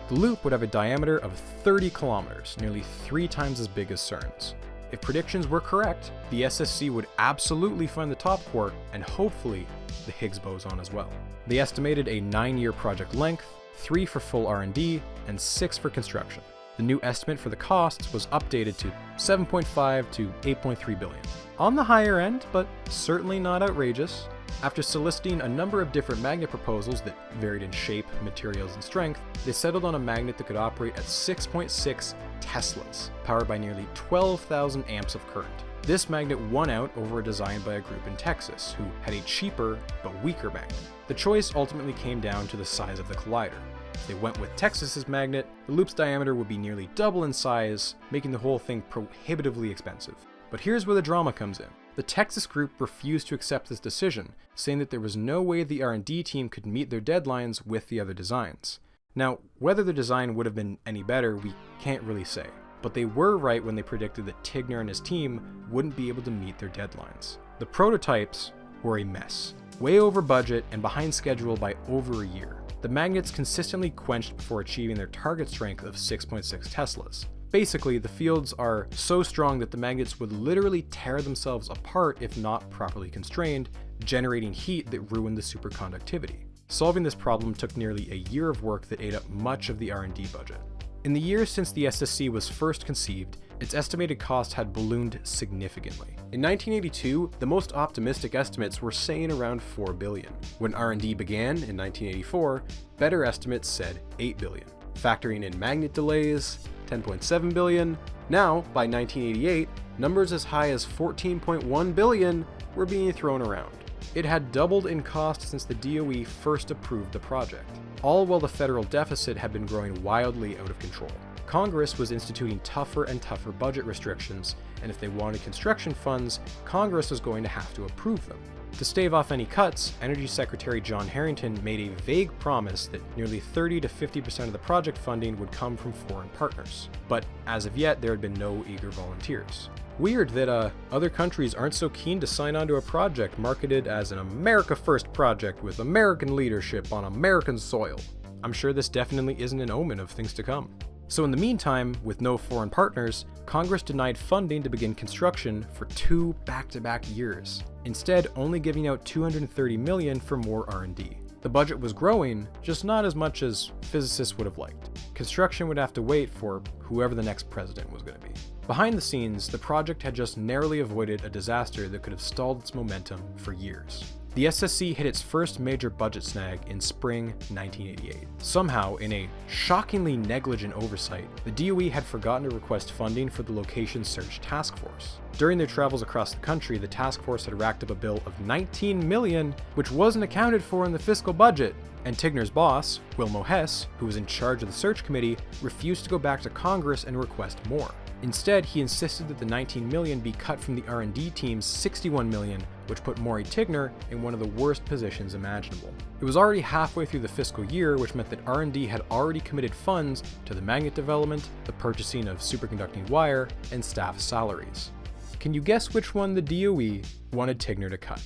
The loop would have a diameter of 30 kilometers, nearly 3 times as big as CERN's. If predictions were correct, the SSC would absolutely find the top quark and hopefully the Higgs boson as well. They estimated a 9-year project length, 3 for full R&D, and 6 for construction. The new estimate for the costs was updated to 7.5 to 8.3 billion. On the higher end, but certainly not outrageous. After soliciting a number of different magnet proposals that varied in shape, materials, and strength, they settled on a magnet that could operate at 6.6 Teslas, powered by nearly 12,000 amps of current. This magnet won out over a design by a group in Texas, who had a cheaper but weaker magnet. The choice ultimately came down to the size of the collider. If they went with Texas's magnet, the loop's diameter would be nearly double in size, making the whole thing prohibitively expensive. But here's where the drama comes in. The Texas group refused to accept this decision, saying that there was no way the R&D team could meet their deadlines with the other designs. Now, whether the design would have been any better, we can't really say. But they were right when they predicted that Tigner and his team wouldn't be able to meet their deadlines. The prototypes were a mess, way over budget and behind schedule by over a year. The magnets consistently quenched before achieving their target strength of 6.6 Teslas. Basically, the fields are so strong that the magnets would literally tear themselves apart if not properly constrained, generating heat that ruined the superconductivity. Solving this problem took nearly a year of work that ate up much of the R&D budget. In the years since the SSC was first conceived, its estimated cost had ballooned significantly. In 1982, the most optimistic estimates were saying around 4 billion. When R&D began in 1984, better estimates said 8 billion. Factoring in magnet delays, 10.7 billion. Now, by 1988, numbers as high as 14.1 billion were being thrown around. It had doubled in cost since the DOE first approved the project, all while the federal deficit had been growing wildly out of control. Congress was instituting tougher and tougher budget restrictions, and if they wanted construction funds, Congress was going to have to approve them. To stave off any cuts, Energy Secretary John Harrington made a vague promise that nearly 30 to 50% of the project funding would come from foreign partners. But as of yet, there had been no eager volunteers. Weird that other countries aren't so keen to sign on to a project marketed as an America First project with American leadership on American soil. I'm sure this definitely isn't an omen of things to come. So in the meantime, with no foreign partners, Congress denied funding to begin construction for 2 back-to-back years, instead only giving out $230 million for more R&D. The budget was growing, just not as much as physicists would have liked. Construction would have to wait for whoever the next president was going to be. Behind the scenes, the project had just narrowly avoided a disaster that could have stalled its momentum for years. The SSC hit its first major budget snag in spring 1988. Somehow, in a shockingly negligent oversight, the DOE had forgotten to request funding for the Location Search Task Force. During their travels across the country, the task force had racked up a bill of $19 million, which wasn't accounted for in the fiscal budget. And Tigner's boss, Wilmo Hess, who was in charge of the search committee, refused to go back to Congress and request more. Instead, he insisted that the $19 million be cut from the R&D team's $61 million, which put Maury Tigner in one of the worst positions imaginable. It was already halfway through the fiscal year, which meant that R&D had already committed funds to the magnet development, the purchasing of superconducting wire, and staff salaries. Can you guess which one the DOE wanted Tigner to cut?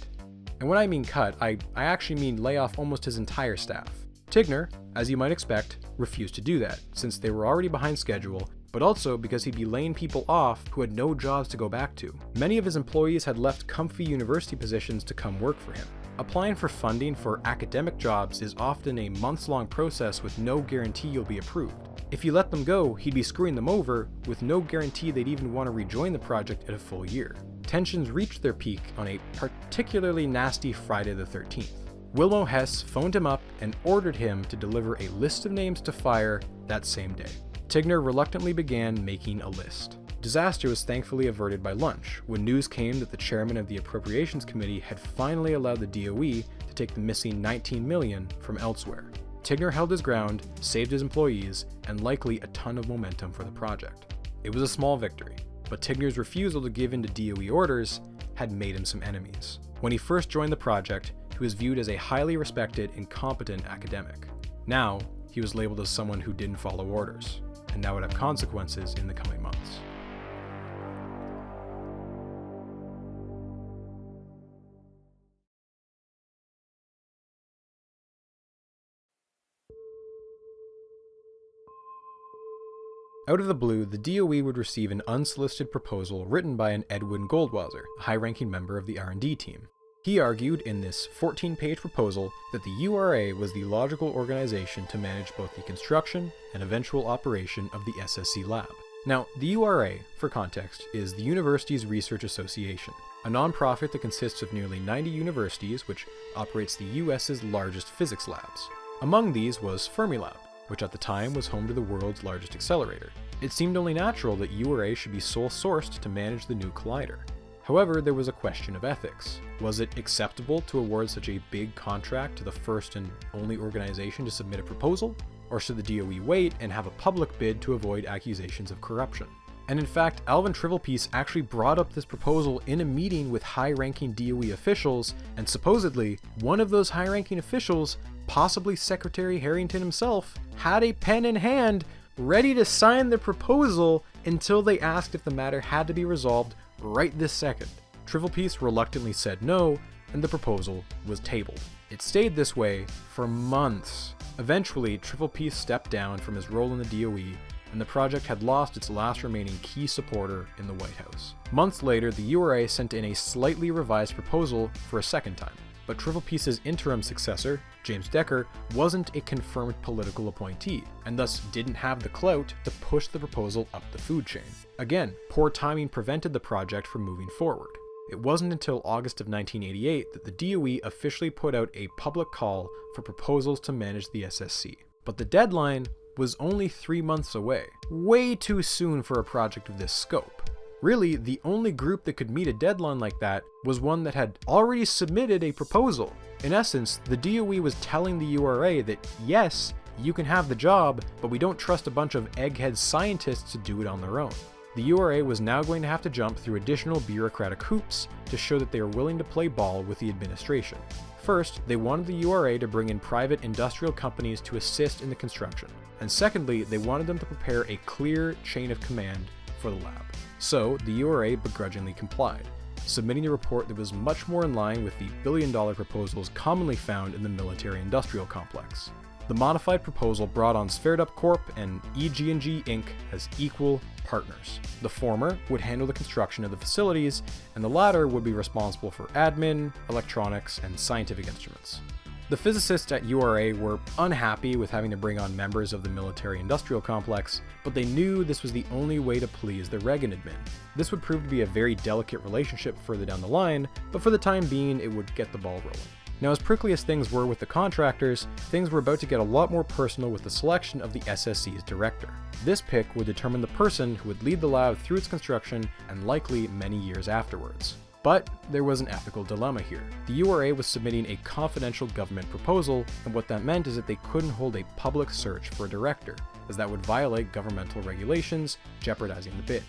And when I mean cut, I actually mean lay off almost his entire staff. Tigner, as you might expect, refused to do that, since they were already behind schedule, but also because he'd be laying people off who had no jobs to go back to. Many of his employees had left comfy university positions to come work for him. Applying for funding for academic jobs is often a months-long process with no guarantee you'll be approved. If you let them go, he'd be screwing them over, with no guarantee they'd even want to rejoin the project at a full year. Tensions reached their peak on a particularly nasty Friday the 13th. Wilmo Hess phoned him up and ordered him to deliver a list of names to fire that same day. Tigner reluctantly began making a list. Disaster was thankfully averted by lunch, when news came that the chairman of the Appropriations Committee had finally allowed the DOE to take the missing $19 million from elsewhere. Tigner held his ground, saved his employees, and likely a ton of momentum for the project. It was a small victory, but Tigner's refusal to give in to DOE orders had made him some enemies. When he first joined the project, he was viewed as a highly respected and competent academic. Now, he was labeled as someone who didn't follow orders, and that would have consequences in the coming months. Out of the blue, the DOE would receive an unsolicited proposal written by an Edwin Goldwasser, a high-ranking member of the R&D team. He argued in this 14-page proposal that the URA was the logical organization to manage both the construction and eventual operation of the SSC lab. Now, the URA, for context, is the Universities Research Association, a nonprofit that consists of nearly 90 universities which operates the US's largest physics labs. Among these was Fermilab, which at the time was home to the world's largest accelerator. It seemed only natural that URA should be sole-sourced to manage the new collider. However, there was a question of ethics. Was it acceptable to award such a big contract to the first and only organization to submit a proposal? Or should the DOE wait and have a public bid to avoid accusations of corruption? And in fact, Alvin Trivelpiece actually brought up this proposal in a meeting with high-ranking DOE officials, and supposedly, one of those high-ranking officials, possibly Secretary Harrington himself, had a pen in hand, ready to sign the proposal until they asked if the matter had to be resolved right this second. Trivelpiece reluctantly said no, and the proposal was tabled. It stayed this way for months. Eventually, Trivelpiece stepped down from his role in the DOE, and the project had lost its last remaining key supporter in the White House. Months later, the URA sent in a slightly revised proposal for a second time, but Trivelpiece's interim successor, James Decker, wasn't a confirmed political appointee, and thus didn't have the clout to push the proposal up the food chain. Again, poor timing prevented the project from moving forward. It wasn't until August of 1988 that the DOE officially put out a public call for proposals to manage the SSC. But the deadline was only 3 months away. Way too soon for a project of this scope. Really, the only group that could meet a deadline like that was one that had already submitted a proposal. In essence, the DOE was telling the URA that yes, you can have the job, but we don't trust a bunch of egghead scientists to do it on their own. The URA was now going to have to jump through additional bureaucratic hoops to show that they were willing to play ball with the administration. First, they wanted the URA to bring in private industrial companies to assist in the construction. And secondly, they wanted them to prepare a clear chain of command for the lab. So, the URA begrudgingly complied, submitting a report that was much more in line with the billion-dollar proposals commonly found in the military-industrial complex. The modified proposal brought on Sverdrup Corp and EG&G Inc. as equal partners. The former would handle the construction of the facilities, and the latter would be responsible for admin, electronics, and scientific instruments. The physicists at URA were unhappy with having to bring on members of the military-industrial complex, but they knew this was the only way to please the Reagan admin. This would prove to be a very delicate relationship further down the line, but for the time being, it would get the ball rolling. Now, as prickly as things were with the contractors, things were about to get a lot more personal with the selection of the SSC's director. This pick would determine the person who would lead the lab through its construction and likely many years afterwards. But there was an ethical dilemma here. The URA was submitting a confidential government proposal, and what that meant is that they couldn't hold a public search for a director, as that would violate governmental regulations, jeopardizing the bid.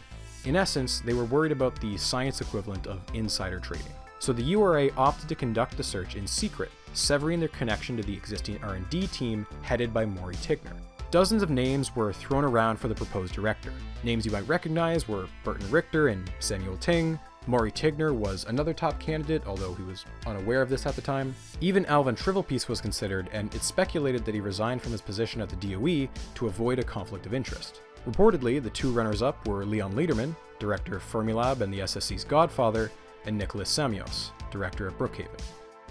In essence, they were worried about the science equivalent of insider trading. So the URA opted to conduct the search in secret, severing their connection to the existing R&D team headed by Maury Tigner. Dozens of names were thrown around for the proposed director. Names you might recognize were Burton Richter and Samuel Ting. Maury Tigner was another top candidate, although he was unaware of this at the time. Even Alvin Trivelpiece was considered, and it's speculated that he resigned from his position at the DOE to avoid a conflict of interest. Reportedly, the two runners-up were Leon Lederman, director of Fermilab and the SSC's godfather, and Nicholas Samios, director of Brookhaven.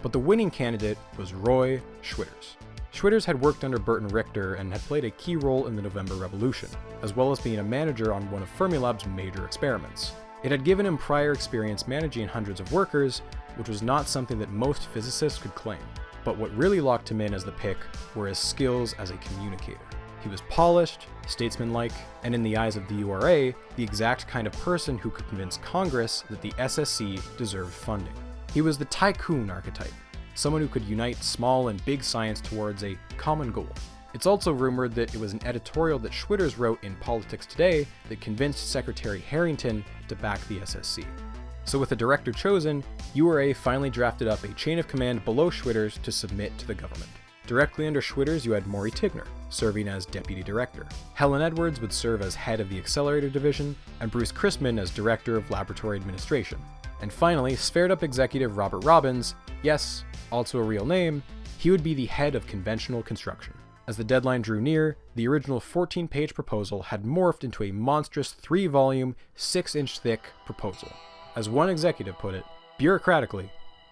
But the winning candidate was Roy Schwitters. Schwitters had worked under Burton Richter and had played a key role in the November Revolution, as well as being a manager on one of Fermilab's major experiments. It had given him prior experience managing hundreds of workers, which was not something that most physicists could claim. But what really locked him in as the pick were his skills as a communicator. He was polished, statesmanlike, and in the eyes of the URA, the exact kind of person who could convince Congress that the SSC deserved funding. He was the tycoon archetype, someone who could unite small and big science towards a common goal. It's also rumored that it was an editorial that Schwitters wrote in Politics Today that convinced Secretary Harrington to back the SSC. So with a director chosen, URA finally drafted up a chain of command below Schwitters to submit to the government. Directly under Schwitters, you had Maury Tigner, serving as deputy director. Helen Edwards would serve as head of the accelerator division, and Bruce Chrisman as director of laboratory administration. And finally, Sverdrup executive Robert Robbins, yes, also a real name, he would be the head of conventional construction. As the deadline drew near, the original 14-page proposal had morphed into a monstrous 3-volume, 6-inch thick proposal. As one executive put it, bureaucratically,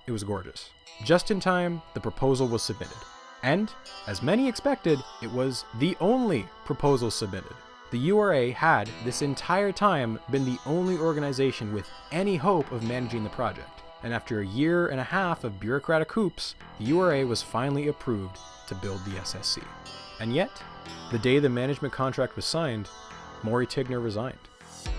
it was gorgeous. Just in time, the proposal was submitted. And, as many expected, it was the only proposal submitted. The URA had, this entire time, been the only organization with any hope of managing the project. And after a year and a half of bureaucratic hoops, the URA was finally approved to build the SSC. And yet, the day the management contract was signed, Maury Tigner resigned.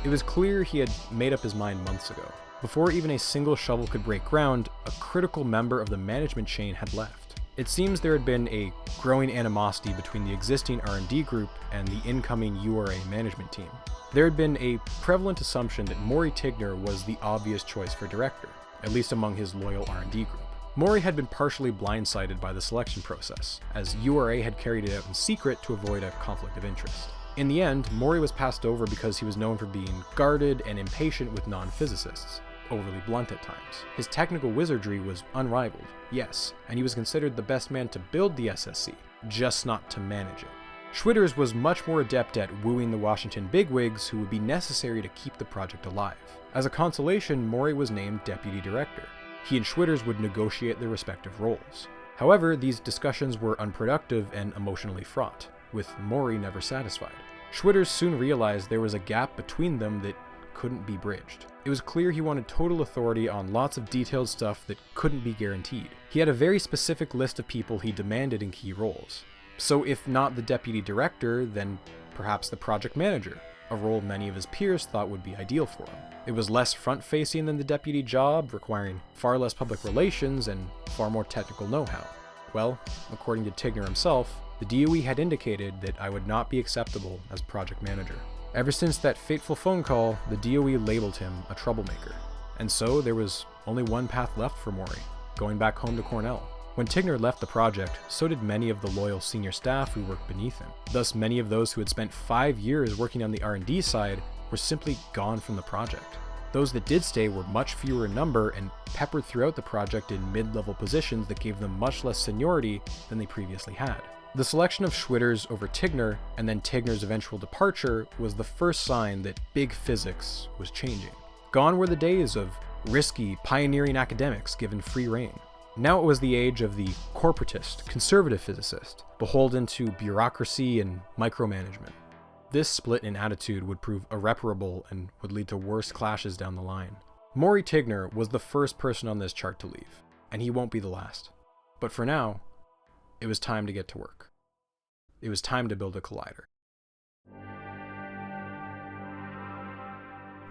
It was clear he had made up his mind months ago. Before even a single shovel could break ground, a critical member of the management chain had left. It seems there had been a growing animosity between the existing R&D group and the incoming URA management team. There had been a prevalent assumption that Maury Tigner was the obvious choice for director, at least among his loyal R&D group. Maury had been partially blindsided by the selection process, as URA had carried it out in secret to avoid a conflict of interest. In the end, Maury was passed over because he was known for being guarded and impatient with non-physicists, overly blunt at times. His technical wizardry was unrivaled, yes, and he was considered the best man to build the SSC, just not to manage it. Schwitters was much more adept at wooing the Washington bigwigs who would be necessary to keep the project alive. As a consolation, Maury was named deputy director. He and Schwitters would negotiate their respective roles. However, these discussions were unproductive and emotionally fraught, with Maury never satisfied. Schwitters soon realized there was a gap between them that couldn't be bridged. It was clear he wanted total authority on lots of detailed stuff that couldn't be guaranteed. He had a very specific list of people he demanded in key roles. So if not the deputy director, then perhaps the project manager, a role many of his peers thought would be ideal for him. It was less front-facing than the deputy job, requiring far less public relations and far more technical know-how. Well, according to Tigner himself, the DOE had indicated that I would not be acceptable as project manager. Ever since that fateful phone call, the DOE labeled him a troublemaker. And so there was only one path left for Maury, going back home to Cornell. When Tigner left the project, so did many of the loyal senior staff who worked beneath him. Thus, many of those who had spent 5 years working on the R&D side were simply gone from the project. Those that did stay were much fewer in number and peppered throughout the project in mid-level positions that gave them much less seniority than they previously had. The selection of Schwitters over Tigner, and then Tigner's eventual departure, was the first sign that big physics was changing. Gone were the days of risky, pioneering academics given free rein. Now it was the age of the corporatist, conservative physicist, beholden to bureaucracy and micromanagement. This split in attitude would prove irreparable and would lead to worse clashes down the line. Maury Tigner was the first person on this chart to leave, and he won't be the last. But for now, it was time to get to work. It was time to build a collider.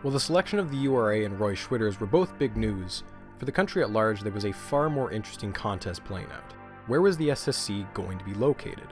While the selection of the URA and Roy Schwitters were both big news, for the country at large there was a far more interesting contest playing out. Where was the SSC going to be located?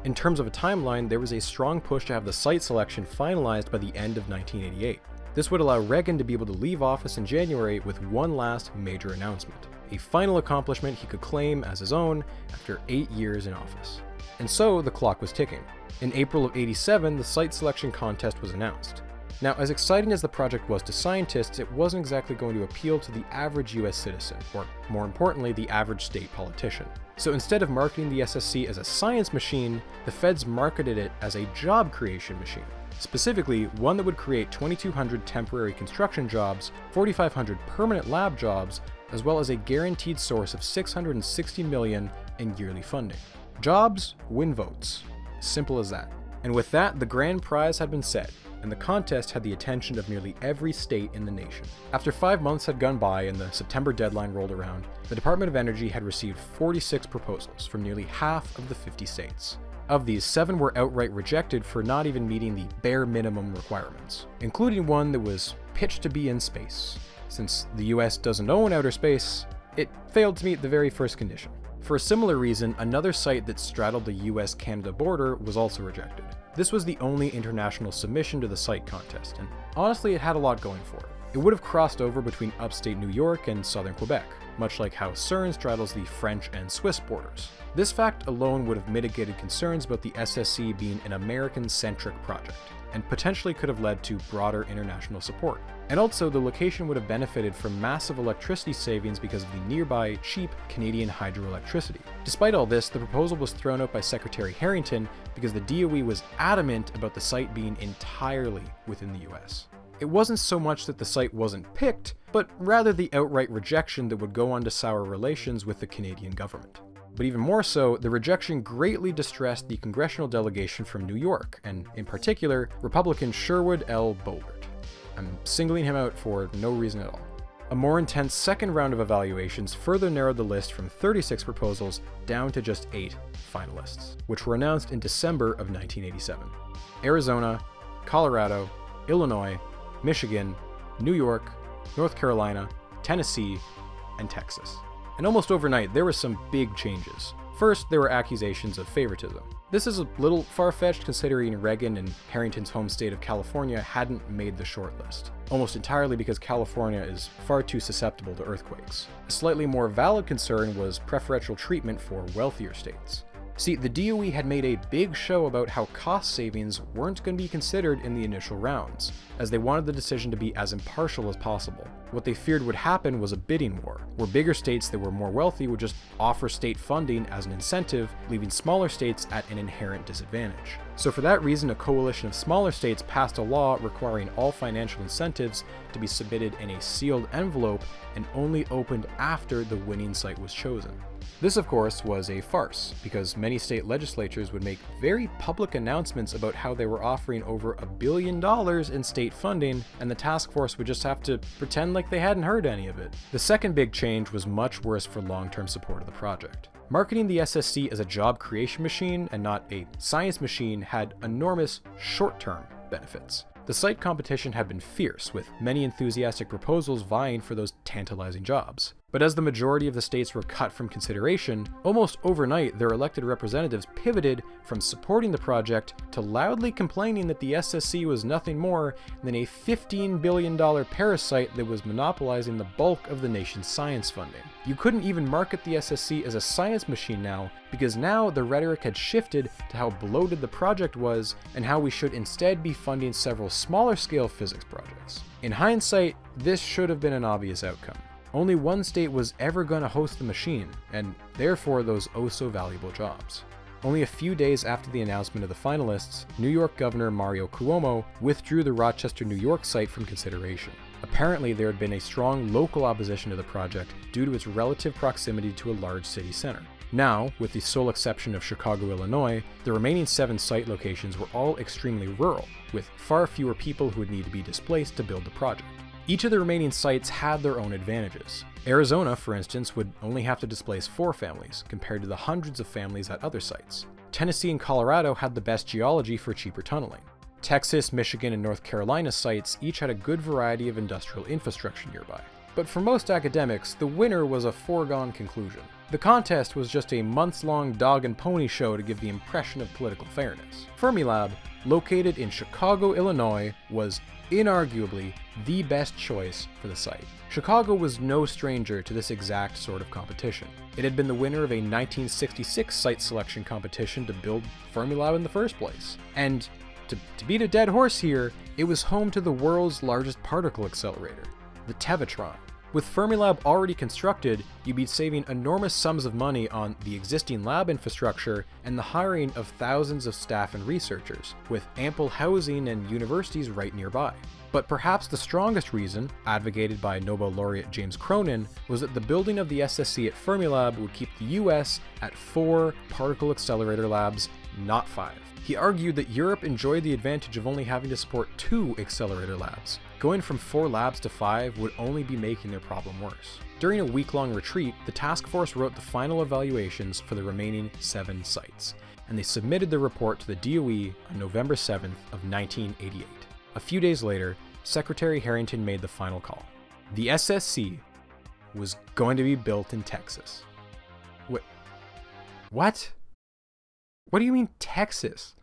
In terms of a timeline, there was a strong push to have the site selection finalized by the end of 1988. This would allow Reagan to be able to leave office in January with one last major announcement, a final accomplishment he could claim as his own after 8 years in office. And so the clock was ticking. In April of '87, the site selection contest was announced. Now, as exciting as the project was to scientists, it wasn't exactly going to appeal to the average US citizen, or more importantly, the average state politician. So instead of marketing the SSC as a science machine, the feds marketed it as a job creation machine. Specifically, one that would create 2,200 temporary construction jobs, 4,500 permanent lab jobs, as well as a guaranteed source of $660 million in yearly funding. Jobs win votes. Simple as that. And with that, the grand prize had been set, and the contest had the attention of nearly every state in the nation. After 5 months had gone by and the September deadline rolled around, the Department of Energy had received 46 proposals from nearly half of the 50 states. Of these, 7 were outright rejected for not even meeting the bare minimum requirements, including one that was pitched to be in space. Since the US doesn't own outer space, it failed to meet the very first condition. For a similar reason, another site that straddled the US-Canada border was also rejected. This was the only international submission to the site contest, and honestly it had a lot going for it. It would have crossed over between upstate New York and southern Quebec, much like how CERN straddles the French and Swiss borders. This fact alone would have mitigated concerns about the SSC being an American-centric project, and potentially could have led to broader international support. And also, the location would have benefited from massive electricity savings because of the nearby, cheap Canadian hydroelectricity. Despite all this, the proposal was thrown out by Secretary Harrington because the DOE was adamant about the site being entirely within the US. It wasn't so much that the site wasn't picked, but rather the outright rejection that would go on to sour relations with the Canadian government. But even more so, the rejection greatly distressed the congressional delegation from New York, and in particular, Republican Sherwood L. Boehlert. I'm singling him out for no reason at all. A more intense second round of evaluations further narrowed the list from 36 proposals down to just 8 finalists, which were announced in December of 1987. Arizona, Colorado, Illinois, Michigan, New York, North Carolina, Tennessee, and Texas. And almost overnight, there were some big changes. First, there were accusations of favoritism. This is a little far-fetched considering Reagan and Harrington's home state of California hadn't made the shortlist, almost entirely because California is far too susceptible to earthquakes. A slightly more valid concern was preferential treatment for wealthier states. See, the DOE had made a big show about how cost savings weren't going to be considered in the initial rounds, as they wanted the decision to be as impartial as possible. What they feared would happen was a bidding war, where bigger states that were more wealthy would just offer state funding as an incentive, leaving smaller states at an inherent disadvantage. So for that reason, a coalition of smaller states passed a law requiring all financial incentives to be submitted in a sealed envelope and only opened after the winning site was chosen. This, of course, was a farce, because many state legislatures would make very public announcements about how they were offering over $1 billion in state funding, and the task force would just have to pretend like they hadn't heard any of it. The second big change was much worse for long-term support of the project. Marketing the SSC as a job creation machine and not a science machine had enormous short-term benefits. The site competition had been fierce, with many enthusiastic proposals vying for those tantalizing jobs. But as the majority of the states were cut from consideration, almost overnight their elected representatives pivoted from supporting the project to loudly complaining that the SSC was nothing more than a $15 billion parasite that was monopolizing the bulk of the nation's science funding. You couldn't even market the SSC as a science machine now, because now the rhetoric had shifted to how bloated the project was and how we should instead be funding several smaller-scale physics projects. In hindsight, this should have been an obvious outcome. Only one state was ever going to host the machine, and therefore those oh-so-valuable jobs. Only a few days after the announcement of the finalists, New York Governor Mario Cuomo withdrew the Rochester, New York site from consideration. Apparently, there had been a strong local opposition to the project due to its relative proximity to a large city center. Now, with the sole exception of Chicago, Illinois, the remaining 7 site locations were all extremely rural, with far fewer people who would need to be displaced to build the project. Each of the remaining sites had their own advantages. Arizona, for instance, would only have to displace 4 families, compared to the hundreds of families at other sites. Tennessee and Colorado had the best geology for cheaper tunneling. Texas, Michigan, and North Carolina sites each had a good variety of industrial infrastructure nearby. But for most academics, the winner was a foregone conclusion. The contest was just a months-long dog and pony show to give the impression of political fairness. Fermilab, located in Chicago, Illinois, was inarguably the best choice for the site. Chicago was no stranger to this exact sort of competition. It had been the winner of a 1966 site selection competition to build Fermilab in the first place. And to beat a dead horse here, it was home to the world's largest particle accelerator, the Tevatron. With Fermilab already constructed, you'd be saving enormous sums of money on the existing lab infrastructure and the hiring of thousands of staff and researchers, with ample housing and universities right nearby. But perhaps the strongest reason, advocated by Nobel laureate James Cronin, was that the building of the SSC at Fermilab would keep the US at 4 particle accelerator labs, not 5. He argued that Europe enjoyed the advantage of only having to support 2 accelerator labs. Going from 4 labs to 5 would only be making their problem worse. During a week-long retreat, the task force wrote the final evaluations for the remaining 7 sites, and they submitted the report to the DOE on November 7th of 1988. A few days later, Secretary Harrington made the final call. The SSC was going to be built in Texas. What? What do you mean, Texas?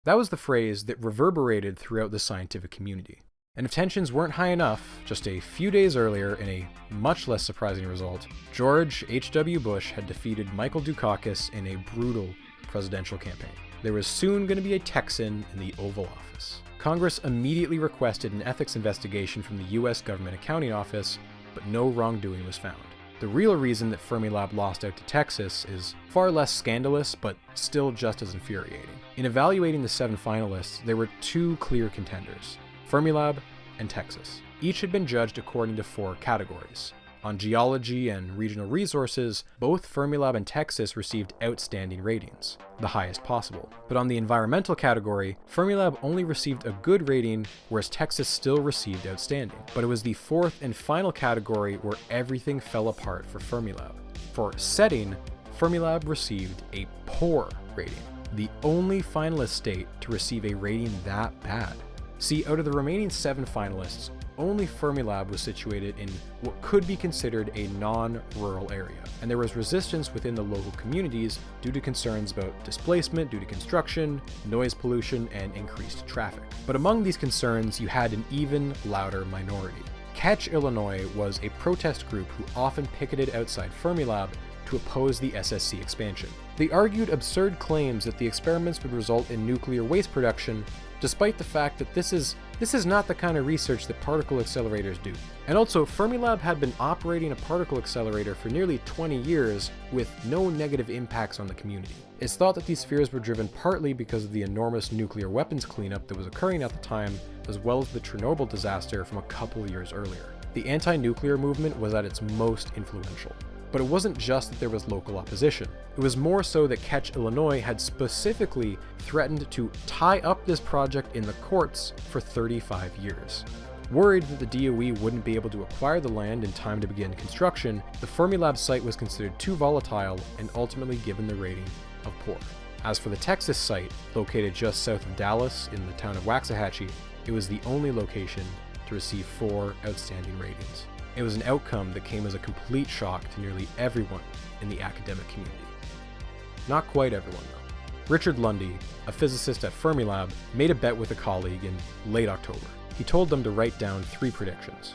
That was the phrase that reverberated throughout the scientific community. And if tensions weren't high enough, just a few days earlier, in a much less surprising result, George H.W. Bush had defeated Michael Dukakis in a brutal, presidential campaign. There was soon going to be a Texan in the Oval Office. Congress immediately requested an ethics investigation from the US Government Accounting Office, but no wrongdoing was found. The real reason that Fermilab lost out to Texas is far less scandalous, but still just as infuriating. In evaluating the 7 finalists, there were 2 clear contenders: Fermilab and Texas. Each had been judged according to 4 categories. On geology and regional resources, both Fermilab and Texas received outstanding ratings, the highest possible. But on the environmental category, Fermilab only received a good rating, whereas Texas still received outstanding. But it was the 4th and final category where everything fell apart for Fermilab. For setting, Fermilab received a poor rating, the only finalist state to receive a rating that bad. See, out of the remaining 7 finalists, only Fermilab was situated in what could be considered a non-rural area, and there was resistance within the local communities due to concerns about displacement due to construction, noise pollution, and increased traffic. But among these concerns, you had an even louder minority. Catch Illinois was a protest group who often picketed outside Fermilab to oppose the SSC expansion. They argued absurd claims that the experiments would result in nuclear waste production, despite the fact that this is not the kind of research that particle accelerators do. And also, Fermilab had been operating a particle accelerator for nearly 20 years with no negative impacts on the community. It's thought that these fears were driven partly because of the enormous nuclear weapons cleanup that was occurring at the time, as well as the Chernobyl disaster from a couple of years earlier. The anti-nuclear movement was at its most influential. But it wasn't just that there was local opposition. It was more so that Catch Illinois had specifically threatened to tie up this project in the courts for 35 years. Worried that the DOE wouldn't be able to acquire the land in time to begin construction, the Fermilab site was considered too volatile and ultimately given the rating of poor. As for the Texas site, located just south of Dallas in the town of Waxahachie, it was the only location to receive 4 outstanding ratings. It was an outcome that came as a complete shock to nearly everyone in the academic community. Not quite everyone, though. Richard Lundy, a physicist at Fermilab, made a bet with a colleague in late October. He told them to write down 3 predictions.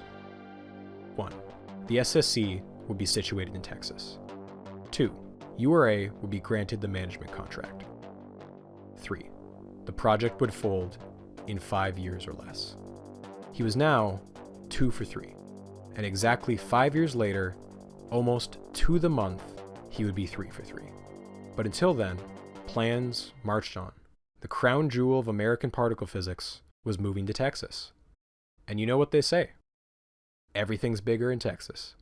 1. The SSC would be situated in Texas. 2. URA would be granted the management contract. 3. The project would fold in 5 years or less. He was now 2 for 3. And exactly 5 years later, almost to the month, he would be 3 for 3. But until then, plans marched on. The crown jewel of American particle physics was moving to Texas. And you know what they say? Everything's bigger in Texas.